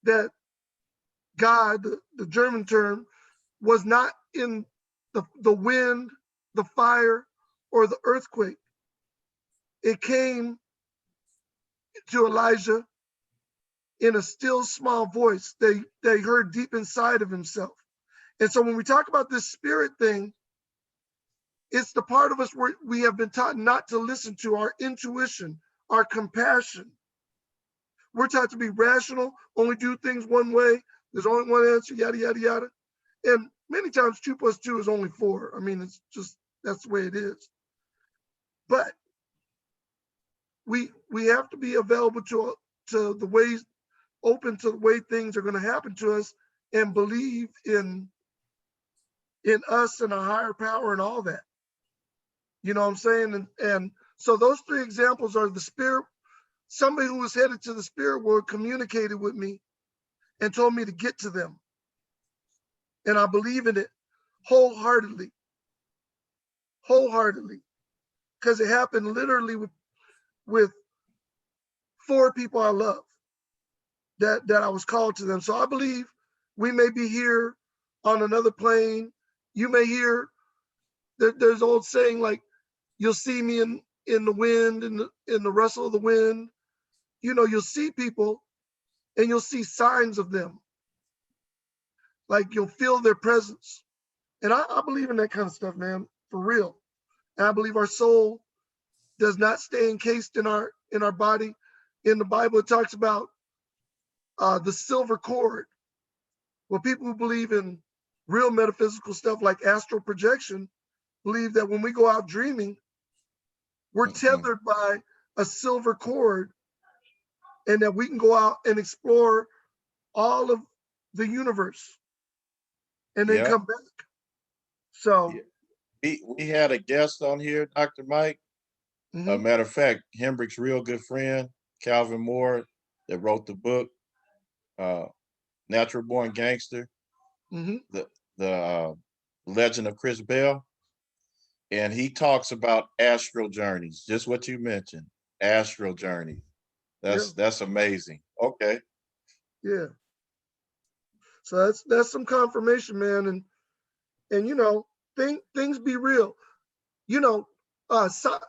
that God, the German term, was not in the wind, the fire, or the earthquake. It came to Elijah in a still small voice they heard deep inside of himself. And so when we talk about this spirit thing, it's the part of us where we have been taught not to listen to our intuition, our compassion. We're taught to be rational, only do things one way. There's only one answer, yada, yada, yada. And many times 2 + 2 is only 4. I mean, it's just, that's the way it is. But we have to be available to the ways, open to the way things are going to happen to us, and believe in us and a higher power and all that. You know what I'm saying? And so those 3 examples are the spirit. Somebody who was headed to the spirit world communicated with me and told me to get to them. And I believe in it wholeheartedly, because it happened literally with 4 people I love that I was called to them. So I believe we may be here on another plane. You may hear, there's old saying like, you'll see me in the wind, in the rustle of the wind. You'll see people and you'll see signs of them. Like you'll feel their presence. And I believe in that kind of stuff, man, for real. And I believe our soul does not stay encased in our body. In the Bible, it talks about the silver cord. Well, people who believe in real metaphysical stuff like astral projection believe that when we go out dreaming, we're tethered by a silver cord, and that we can go out and explore all of the universe and then come back. So we had a guest on here, Dr. Mike. A Hmm. matter of fact, Hendrick's real good friend, Calvin Moore, that wrote the book, uh, Natural Born Gangster, Hmm. the Legend of Chris Bell. And he talks about astral journeys, just what you mentioned, astral journeys. Yeah, That's amazing. Okay. yeah. So that's some confirmation, man. And things be real. You know, so,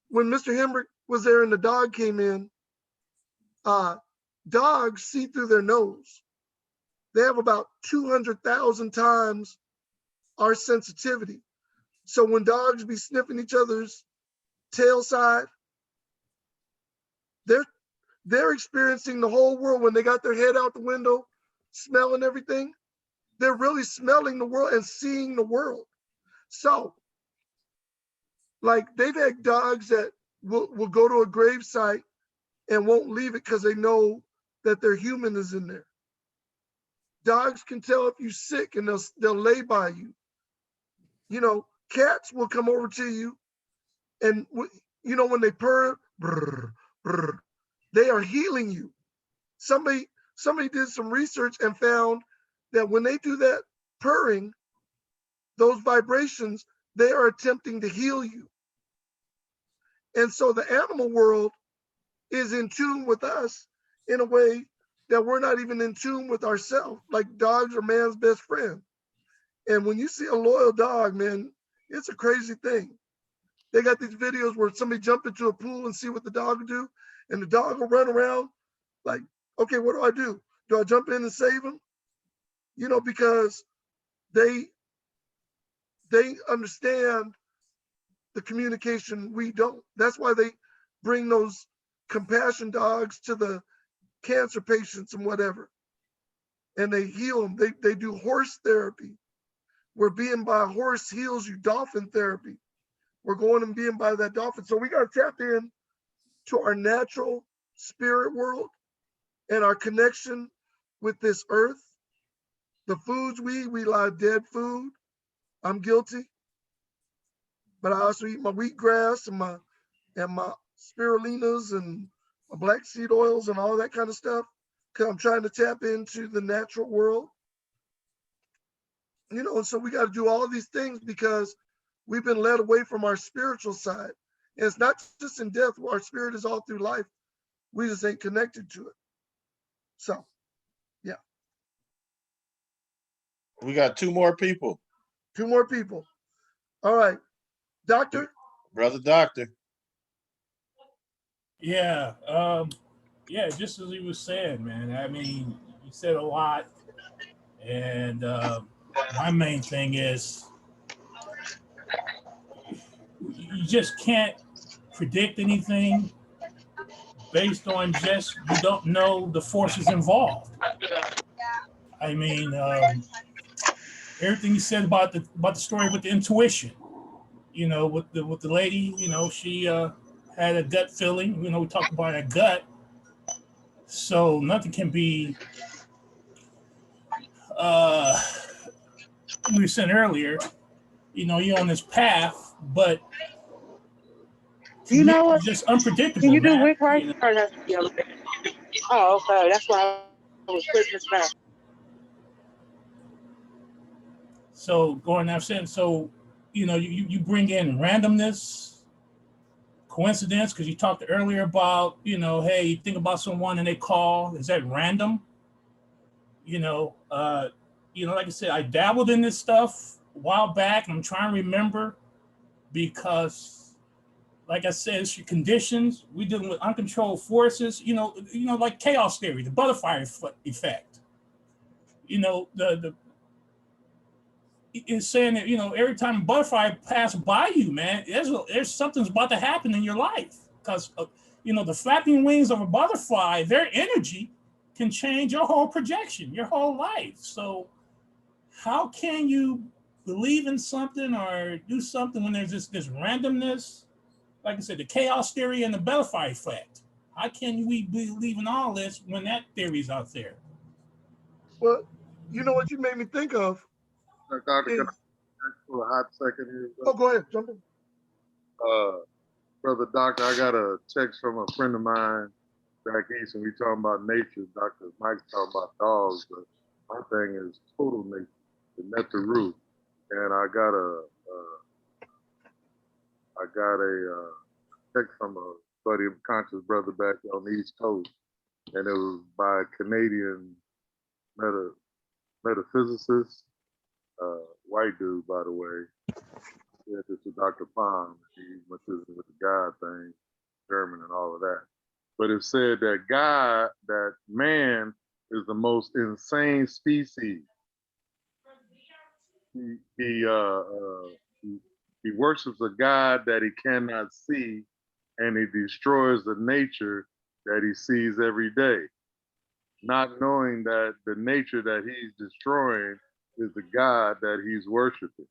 when Mr. Hemrick was there and the dog came in, uh, dogs see through their nose. They have about 200,000 times our sensitivity. So when dogs be sniffing each other's tail side, they're they're experiencing the whole world when they got their head out the window, smelling everything. They're really smelling the world and seeing the world. So, like, they've had dogs that will go to a grave site and won't leave it because they know that their human is in there. Dogs can tell if you're sick and they'll lay by you. Cats will come over to you and when they purr, brr, brr, they are healing you. Somebody somebody did some research and found that when they do that purring, those vibrations, they are attempting to heal you. And so the animal world is in tune with us in a way that we're not even in tune with ourselves. Like dogs are man's best friend. And when you see a loyal dog, man, it's a crazy thing. They got these videos where somebody jumped into a pool and see what the dog will do, and the dog will run around like, okay, what do I do? Do I jump in and save him? Because they they understand the communication we don't. That's why they bring those compassion dogs to the cancer patients and whatever, and they heal them. They do horse therapy, where being by a horse heals you. Dolphin therapy. We're going and being by that dolphin. So we got to tap in to our natural spirit world and our connection with this earth. The foods we eat, we eat a lot of dead food. I'm guilty, but I also eat my wheatgrass and my spirulinas and my black seed oils and all that kind of stuff because I'm trying to tap into the natural world. And so we got to do all of these things because we've been led away from our spiritual side. And it's not just in death, our spirit is all through life. We just ain't connected to it. So, yeah, We got two more people. two more people. All right, doctor. Brother Doctor. Yeah, yeah, just as he was saying, man. I mean, you said a lot, and my main thing is you just can't predict anything based on just you don't know the forces involved. I mean, everything you said about the story with the intuition, with the lady, she had a gut feeling. We talked about a gut, so nothing can be. Uh, we were saying earlier, you're on this path, but to You me, know what? it's just Can unpredictable, you do man. Rick right? Or that's the other thing? Oh, okay. That's why I was putting this back. So going out saying, so you bring in randomness, coincidence, because you talked earlier about, hey, you think about someone and they call, is that random? Like I said, I dabbled in this stuff a while back, and I'm trying to remember because, like I said, it's your conditions. We're dealing with uncontrolled forces. Like chaos theory, the butterfly effect. The is saying that every time a butterfly pass by you, man, there's something's about to happen in your life because the flapping wings of a butterfly, their energy can change your whole projection, your whole life. So how can you believe in something or do something when there's this randomness? Like I said, the chaos theory and the butterfly effect. How can we believe in all this when that theory's out there? Well, you know what you made me think of Doctor, can is I for a hot second here. Oh, go ahead, jump in. Brother Doctor, I got a text from a friend of mine back east, and we talking about nature. Dr. Mike's talking about dogs, but my thing is total nature, the net the roof. And I got a text from a buddy, conscious brother back on the East Coast, and it was by a Canadian metaphysicist, white dude, by the way. Yeah, this is Dr. Palm. He went through with the God thing, German and all of that. But it said that man is the most insane species. He worships a God that he cannot see, and he destroys the nature that he sees every day, not knowing that the nature that he's destroying is the God that he's worshiping.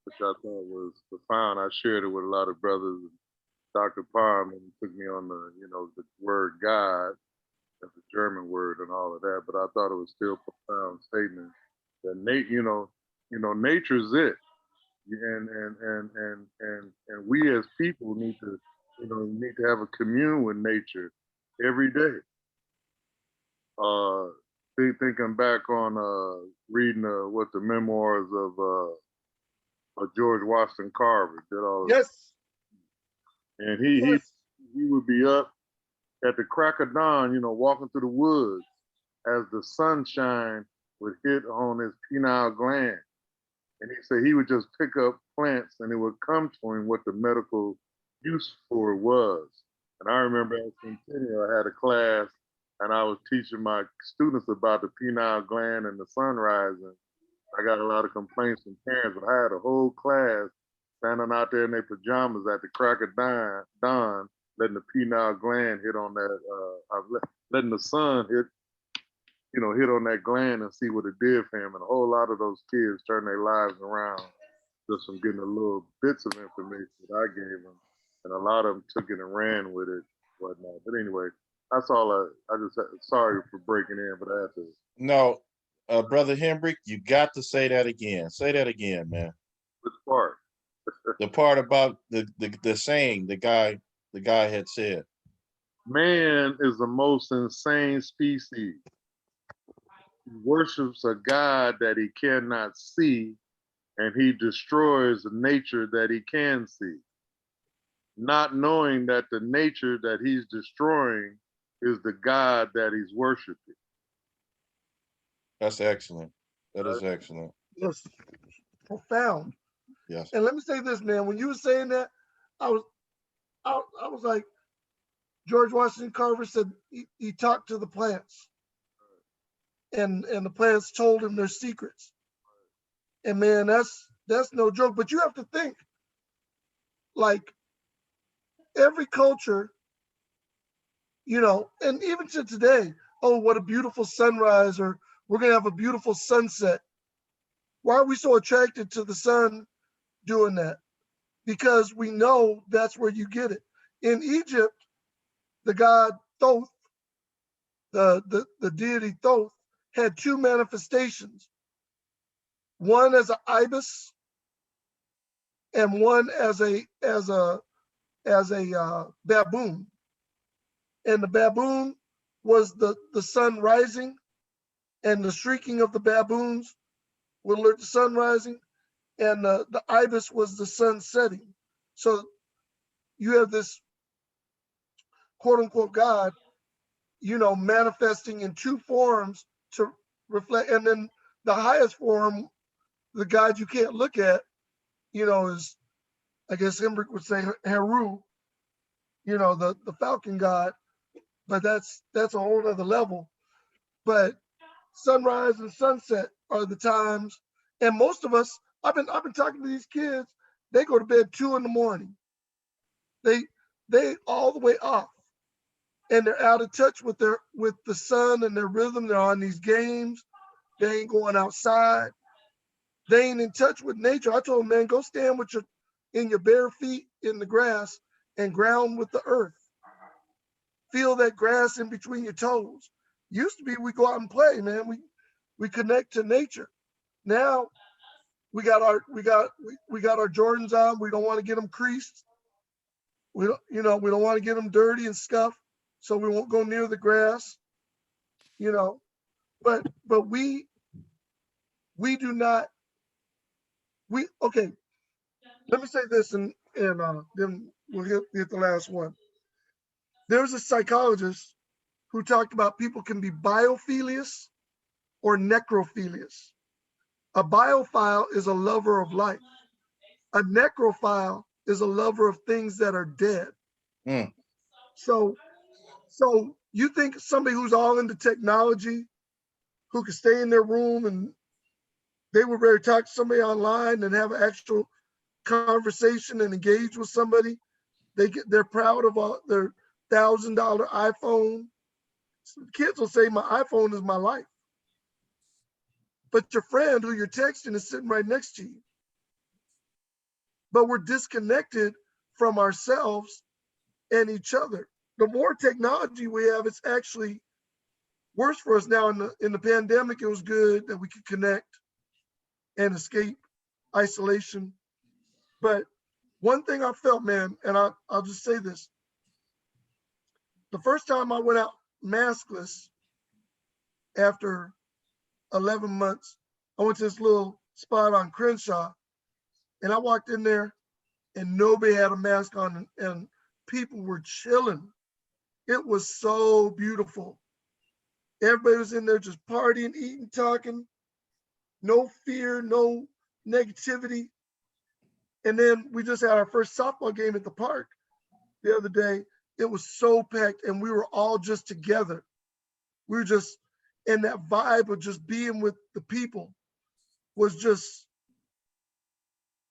Which I thought was profound. I shared it with a lot of brothers. Dr. Palm and took me on the word God, that's a German word and all of that. But I thought it was still a profound statement that nature's it, and we as people need to have a commune with nature every day. Thinking back on reading what the memoirs of George Washington Carver did all. Yes. And he would be up at the crack of dawn, walking through the woods as the sunshine would hit on his pineal gland. And he said he would just pick up plants and it would come to him what the medical use for it was. And I remember at Centennial, I had a class and I was teaching my students about the pineal gland and the sun rising. I got a lot of complaints from parents, but I had a whole class standing out there in their pajamas at the crack of dawn, letting the pineal gland hit on that, letting the sun hit on that gland and see what it did for him. And a whole lot of those kids turned their lives around just from getting a little bits of information that I gave them. And a lot of them took it and ran with it, whatnot. But anyway, that's all I just, sorry for breaking in, but I had to. No, Brother Hendrick, you got to say that again. Say that again, man. Which part? The part about the saying the guy had said. Man is the most insane species. He worships a God that he cannot see, and he destroys the nature that he can see, not knowing that the nature that he's destroying is the God that he's worshiping. That's excellent. That is excellent. Yes. Profound. Yes. And let me say this, man. When you were saying that, I was like, George Washington Carver said he talked to the plants, and the plants told him their secrets. And man, that's no joke. But you have to think, like, every culture, and even to today, oh, what a beautiful sunrise, or we're gonna have a beautiful sunset. Why are we so attracted to the sun doing that? Because we know that's where you get it. In Egypt, the god Thoth, the deity Thoth, had two manifestations. One as an ibis, and one as a baboon. And the baboon was the sun rising, and the shrieking of the baboons would alert the sun rising, and the ibis was the sun setting. So you have this quote unquote God, manifesting in two forms to reflect. And then the highest form, the God you can't look at, is, I guess Hendrick would say, Heru, the falcon God. But that's a whole other level. But sunrise and sunset are the times, and most of us, I've been talking to these kids, they go to bed 2 a.m. They all the way off, and they're out of touch with the sun and their rhythm. They're on these games. They ain't going outside. They ain't in touch with nature. I told them, man, go stand in your bare feet in the grass and ground with the earth. Feel that grass in between your toes. Used to be we go out and play, man. We connect to nature. Now we got our Jordans on. We don't want to get them creased. We don't, we don't want to get them dirty and scuffed, so we won't go near the grass. But we do not. Okay. Let me say this, and then we'll hit the last one. There's a psychologist who talked about people can be biophilious or necrophilious. A biophile is a lover of life. A necrophile is a lover of things that are dead. Mm. So you think somebody who's all into technology, who can stay in their room and they would rather talk to somebody online and have an actual conversation and engage with somebody? They're proud of their $1,000 iPhone. Kids will say, my iPhone is my life. But your friend who you're texting is sitting right next to you. But we're disconnected from ourselves and each other. The more technology we have, it's actually worse for us now. In the pandemic, it was good that we could connect and escape isolation. But one thing I felt, man, and I'll just say this. The first time I went out maskless after 11 months, I went to this little spot on Crenshaw, and I walked in there and nobody had a mask on, and people were chilling. It was so beautiful. Everybody was in there just partying, eating, talking, no fear, no negativity. And then we just had our first softball game at the park the other day. It was so packed, and we were all just together. We were just, and that vibe of just being with the people was just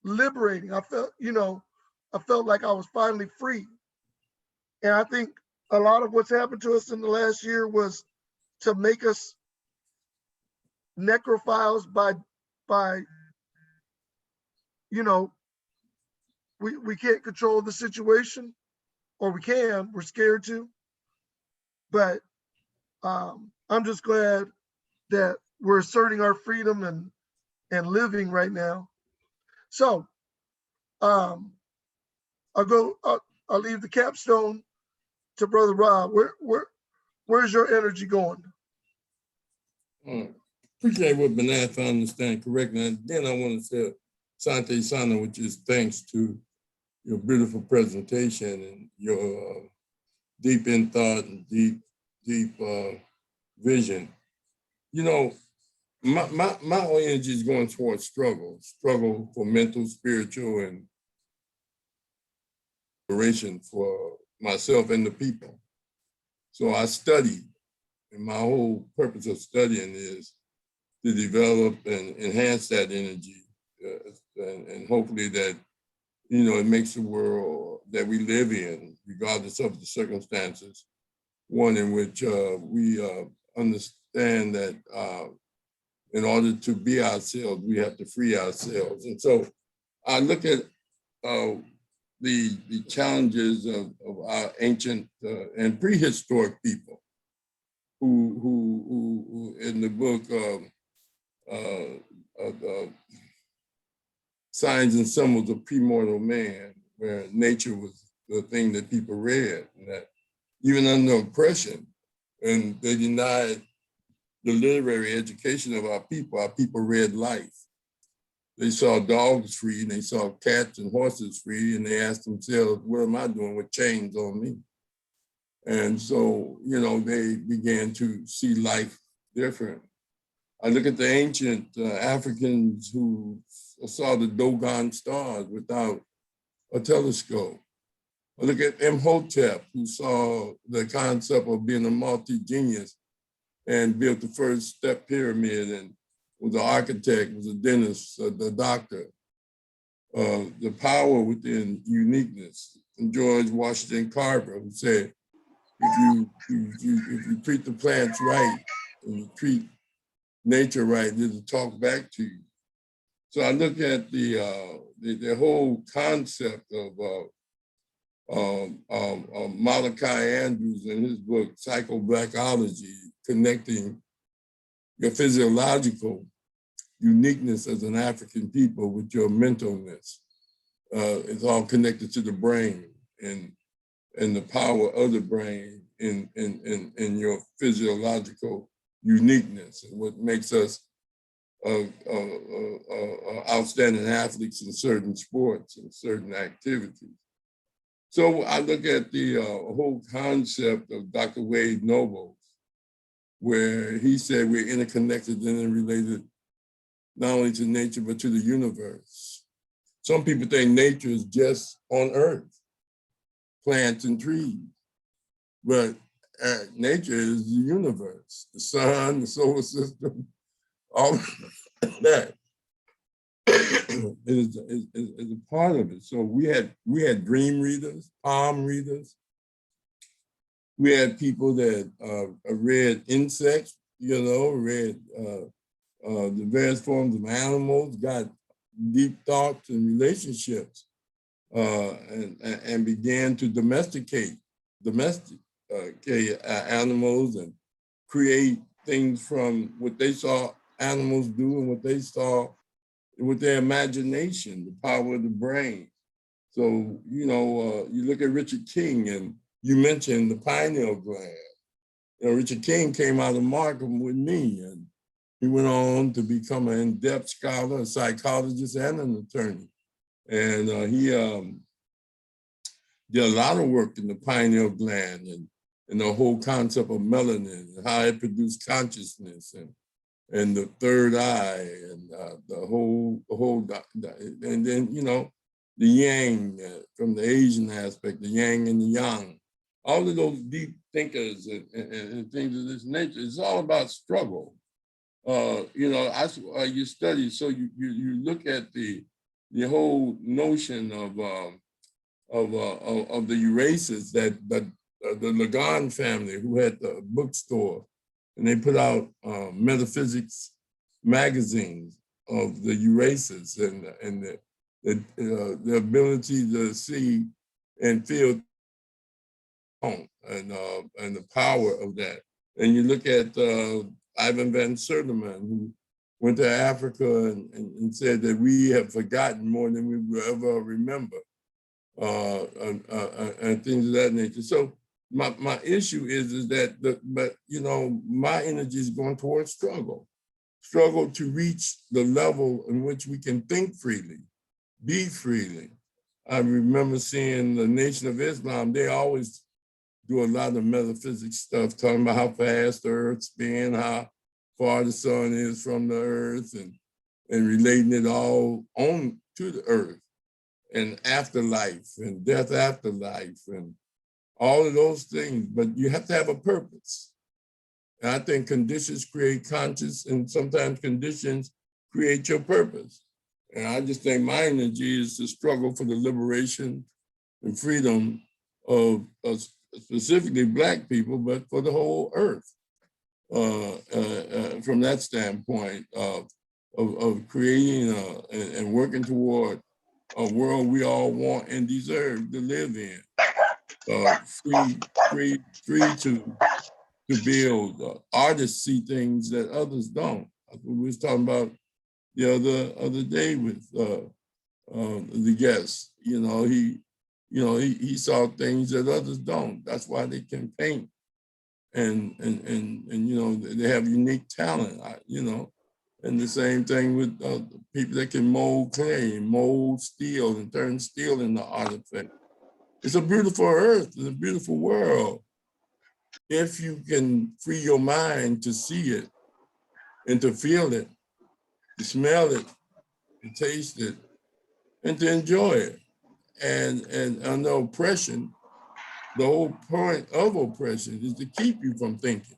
liberating. I felt like I was finally free. And I think a lot of what's happened to us in the last year was to make us necrophiles by we can't control the situation, or we're scared to. But I'm just glad that we're asserting our freedom and living right now. So I'll leave the capstone to Brother Rob. Where's your energy going? Appreciate what Banath, I understand correctly. And then I want to say Sante Sana, which is thanks to your beautiful presentation and your deep in thought and deep vision. My whole energy is going towards struggle for mental, spiritual, and liberation for myself and the people. So I study, and my whole purpose of studying is to develop and enhance that energy, and hopefully that, it makes the world that we live in, regardless of the circumstances, one in which we understand that in order to be ourselves, we have to free ourselves. And so I look at the challenges of our ancient and prehistoric people who in the book Signs and Symbols of Premortal Man, where nature was the thing that people read, and that even under oppression, and they denied the literary education of our people read life. They saw dogs free, and they saw cats and horses free, and they asked themselves, what am I doing with chains on me? And so, they began to see life different. I look at the ancient Africans who saw the Dogon stars without a telescope. I look at Imhotep, who saw the concept of being a multi-genius and built the first step pyramid, and was an architect, was a dentist, the doctor. The power within uniqueness. And George Washington Carver, who said, if you treat the plants right and you treat nature right, it'll talk back to you. So I look at the whole concept of Malachi Andrews in his book, Psychoblackology, connecting your physiological uniqueness as an African people with your mentalness. It's all connected to the brain and the power of the brain in your physiological uniqueness, and what makes us outstanding athletes in certain sports and certain activities. So I look at the whole concept of Dr. Wade Nobles, where he said we're interconnected and interrelated not only to nature, but to the universe. Some people think nature is just on Earth, plants and trees, but nature is the universe, the sun, the solar system, all that is a part of it. So we had dream readers, palm readers. We had people that read insects, read the various forms of animals, got deep thoughts and relationships, and began to domesticate animals and create things from what they saw animals do and what they saw with their imagination, the power of the brain. So, you look at Richard King, and you mentioned the pineal gland. Richard King came out of Markham with me, and he went on to become an in-depth scholar, a psychologist, and an attorney. And he did a lot of work in the pineal gland and the whole concept of melanin and how it produced consciousness and the third eye and the whole, and then, the yang from the Asian aspect, the yang and the yang, all of those deep thinkers and things of this nature. It's all about struggle. You study, so you look at the whole notion of the erasers that the Lagan family, who had the bookstore, and they put out metaphysics magazines of the erasers and the ability to see and feel and the power of that. And you look at Ivan van Sertima, who went to Africa and said that we have forgotten more than we will ever remember, and things of that nature. So my issue is that, my energy is going towards struggle to reach the level in which we can think freely, be freely. I remember seeing the Nation of Islam, they always do a lot of metaphysics stuff, talking about how fast the Earth spins, how far the sun is from the Earth, and relating it all on to the Earth, and afterlife, and death after life, and all of those things. But you have to have a purpose. And I think conditions create conscious, and sometimes conditions create your purpose. And I just think my energy is to struggle for the liberation and freedom of specifically Black people, but for the whole Earth. From that standpoint of creating and working toward a world we all want and deserve to live in, free to build. Artists see things that others don't. We was talking about the other day with the guest. He saw things that others don't. That's why they can paint, and they have unique talent. And the same thing with people that can mold clay, mold steel, and turn steel into artifact. It's a beautiful earth, it's a beautiful world. If you can free your mind to see it and to feel it, to smell it, to taste it, and to enjoy it. And under oppression, the whole point of oppression is to keep you from thinking,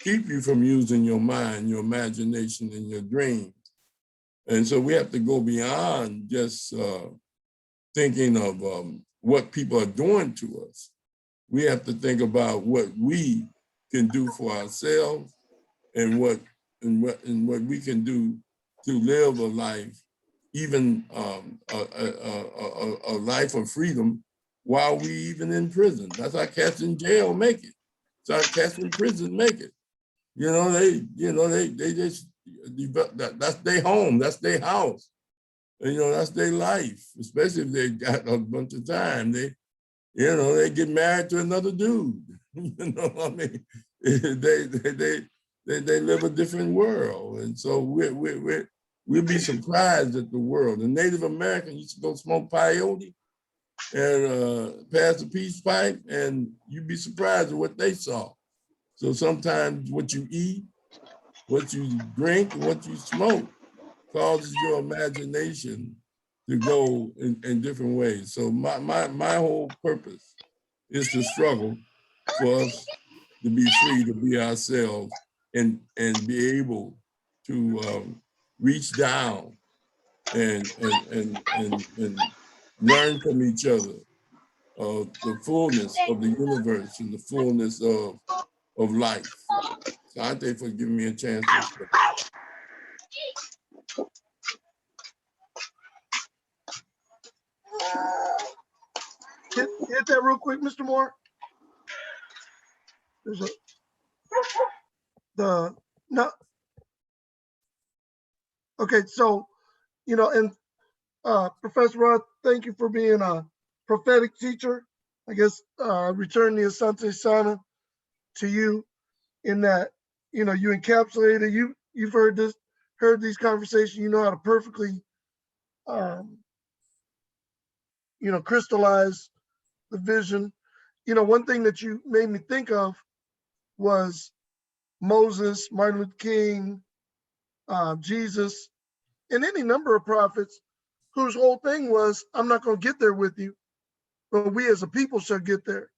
keep you from using your mind, your imagination, and your dreams. And so we have to go beyond just thinking of what people are doing to us. We have to think about what we can do for ourselves and what we can do to live a life, even a life of freedom while we even in prison. That's how cats in jail make it. That's how cats in prison make it. They just that's their home, that's their house. And, that's their life, especially if they got a bunch of time. They get married to another dude. I mean, they live a different world. And so we'll be surprised at the world. The Native American used to go smoke peyote and pass the peace pipe, and you'd be surprised at what they saw. So sometimes what you eat, what you drink, and what you smoke causes your imagination to go in different ways. So my whole purpose is to struggle for us to be free, to be ourselves, and be able to reach down and learn from each other the fullness of the universe and the fullness of life. So I thank you for giving me a chance to speak. Hit that real quick, Mr. Moore. There's no. Okay, so and Professor Roth, thank you for being a prophetic teacher. I guess return the Asante Sana to you in that you encapsulated. You've heard these conversations. You know how to perfectly crystallize the vision. One thing that you made me think of was Moses, Martin Luther King, Jesus, and any number of prophets whose whole thing was, I'm not going to get there with you, but we as a people shall get there.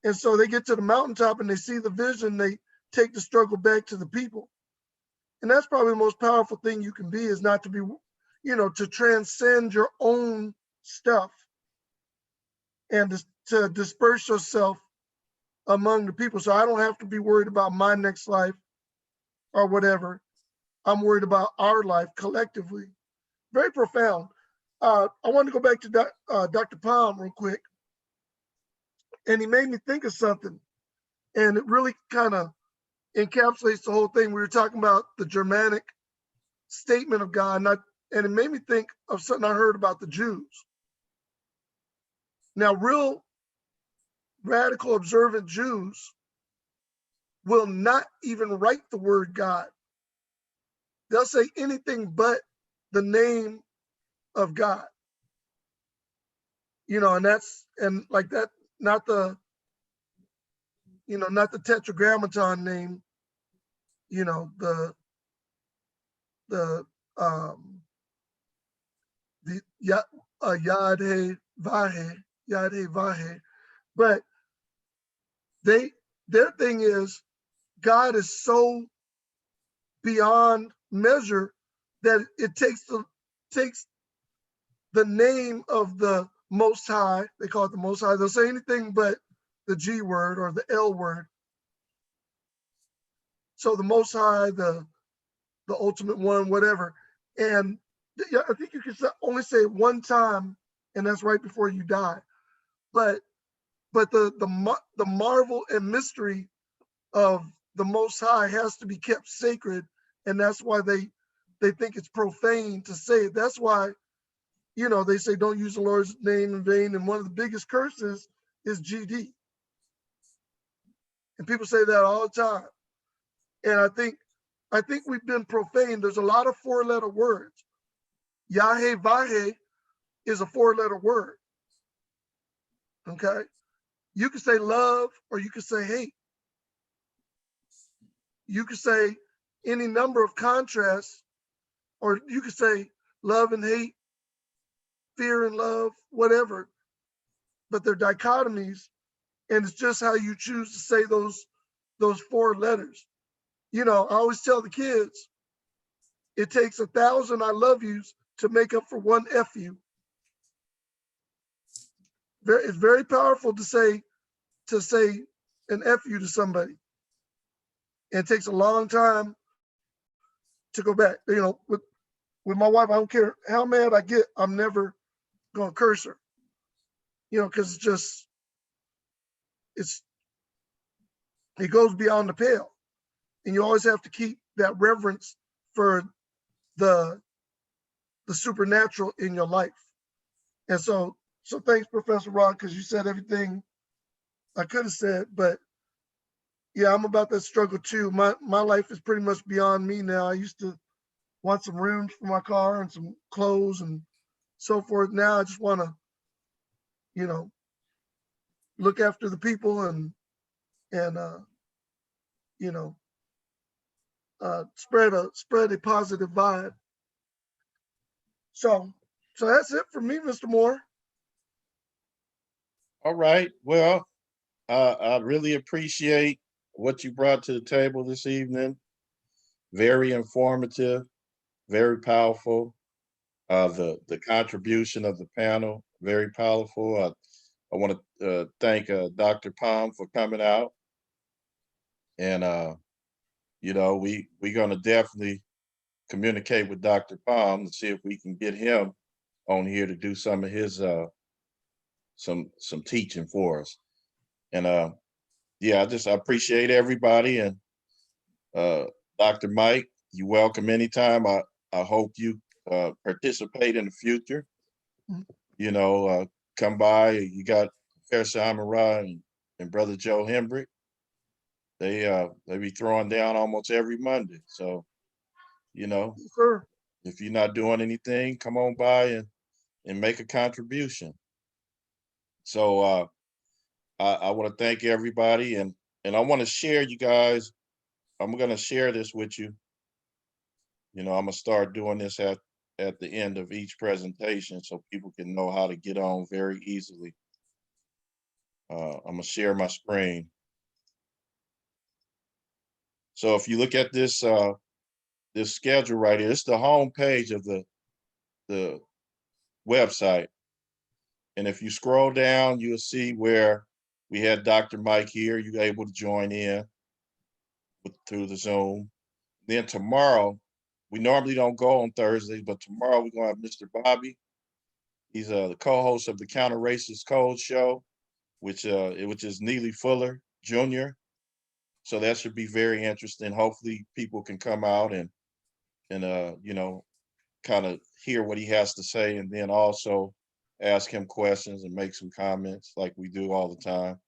And so they get to the mountaintop and they see the vision, they take the struggle back to the people. And that's probably the most powerful thing you can be, is not to be, to transcend your own stuff and to disperse yourself among the people. So I don't have to be worried about my next life or whatever. I'm worried about our life collectively. Very profound. I want to go back to Dr. Palm real quick. And he made me think of something. And it really kind of encapsulates the whole thing. We were talking about the Germanic statement of God. And it made me think of something I heard about the Jews. Now, real radical observant Jews will not even write the word God. They'll say anything but the name of God. And like that, not the tetragrammaton name, the Yad He Vahe, but their thing is God is so beyond measure that it takes the name of the Most High. They call it the Most High. They'll say anything but the G word or the L word. So the Most High, the ultimate one, whatever. And I think you can only say it one time, and that's right before you die. But the marvel and mystery of the Most High has to be kept sacred, and that's why they think it's profane to say it. That's why they say don't use the Lord's name in vain, and one of the biggest curses is GD. And people say that all the time. And I think we've been profane. There's a lot of four-letter words. Yahe Vahe is a four-letter word. Okay? You can say love or you can say hate. You can say any number of contrasts, or you could say love and hate, fear and love, whatever. But they're dichotomies, and it's just how you choose to say those four letters. I always tell the kids, it takes 1,000 I love yous to make up for one F you. It's very powerful to say an F you to somebody. And it takes a long time to go back. With my wife, I don't care how mad I get, I'm never gonna curse her. Because it goes beyond the pale. And you always have to keep that reverence for the supernatural in your life. And so thanks, Professor Rod, because you said everything I could have said. But yeah, I'm about that struggle too. My life is pretty much beyond me now. I used to want some rooms for my car and some clothes and so forth. Now I just want to, you know, look after the people and you know, spread a positive vibe. So that's it for me, Mr. Moore. All right. Well, I really appreciate what you brought to the table this evening. Very informative, very powerful. The contribution of the panel, very powerful. I want to thank Dr. Palm for coming out, and we're gonna definitely communicate with Dr. Palm to see if we can get him on here to do some of his some teaching for us. And yeah, I appreciate everybody. And Dr. Mike, you're welcome anytime. I hope you participate in the future. Mhm. Come by. You got Professor Amara and Brother Joe Hembrick. They be throwing down almost every Monday. So, Yes, sir. if you're not doing anything, come on by and make a contribution. So I want to thank everybody, and I want to share, you guys. I'm gonna share this with you. I'm gonna start doing this at the end of each presentation so people can know how to get on very easily. I'm gonna share my screen. So if you look at this schedule right here, it's the home page of the website. And if you scroll down, you'll see where we had Dr. Mike here. You're able to join in through the Zoom. Then tomorrow, we normally don't go on Thursdays, but tomorrow we're gonna have Mr. Bobby. He's the co-host of the Counter Racist Code Show, which is Neely Fuller Jr. So that should be very interesting. Hopefully, people can come out and kind of hear what he has to say, and then also ask him questions and make some comments like we do all the time.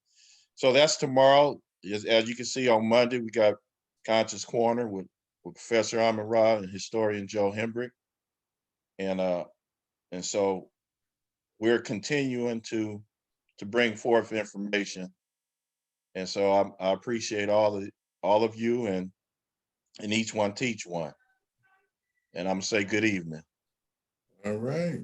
So that's tomorrow. As you can see on Monday, we got Conscious Corner with Professor Amon Ra and historian Joe Hembrick. And so we're continuing to bring forth information. And so I appreciate all of you, and each one teach one. And I'm gonna say good evening. All right.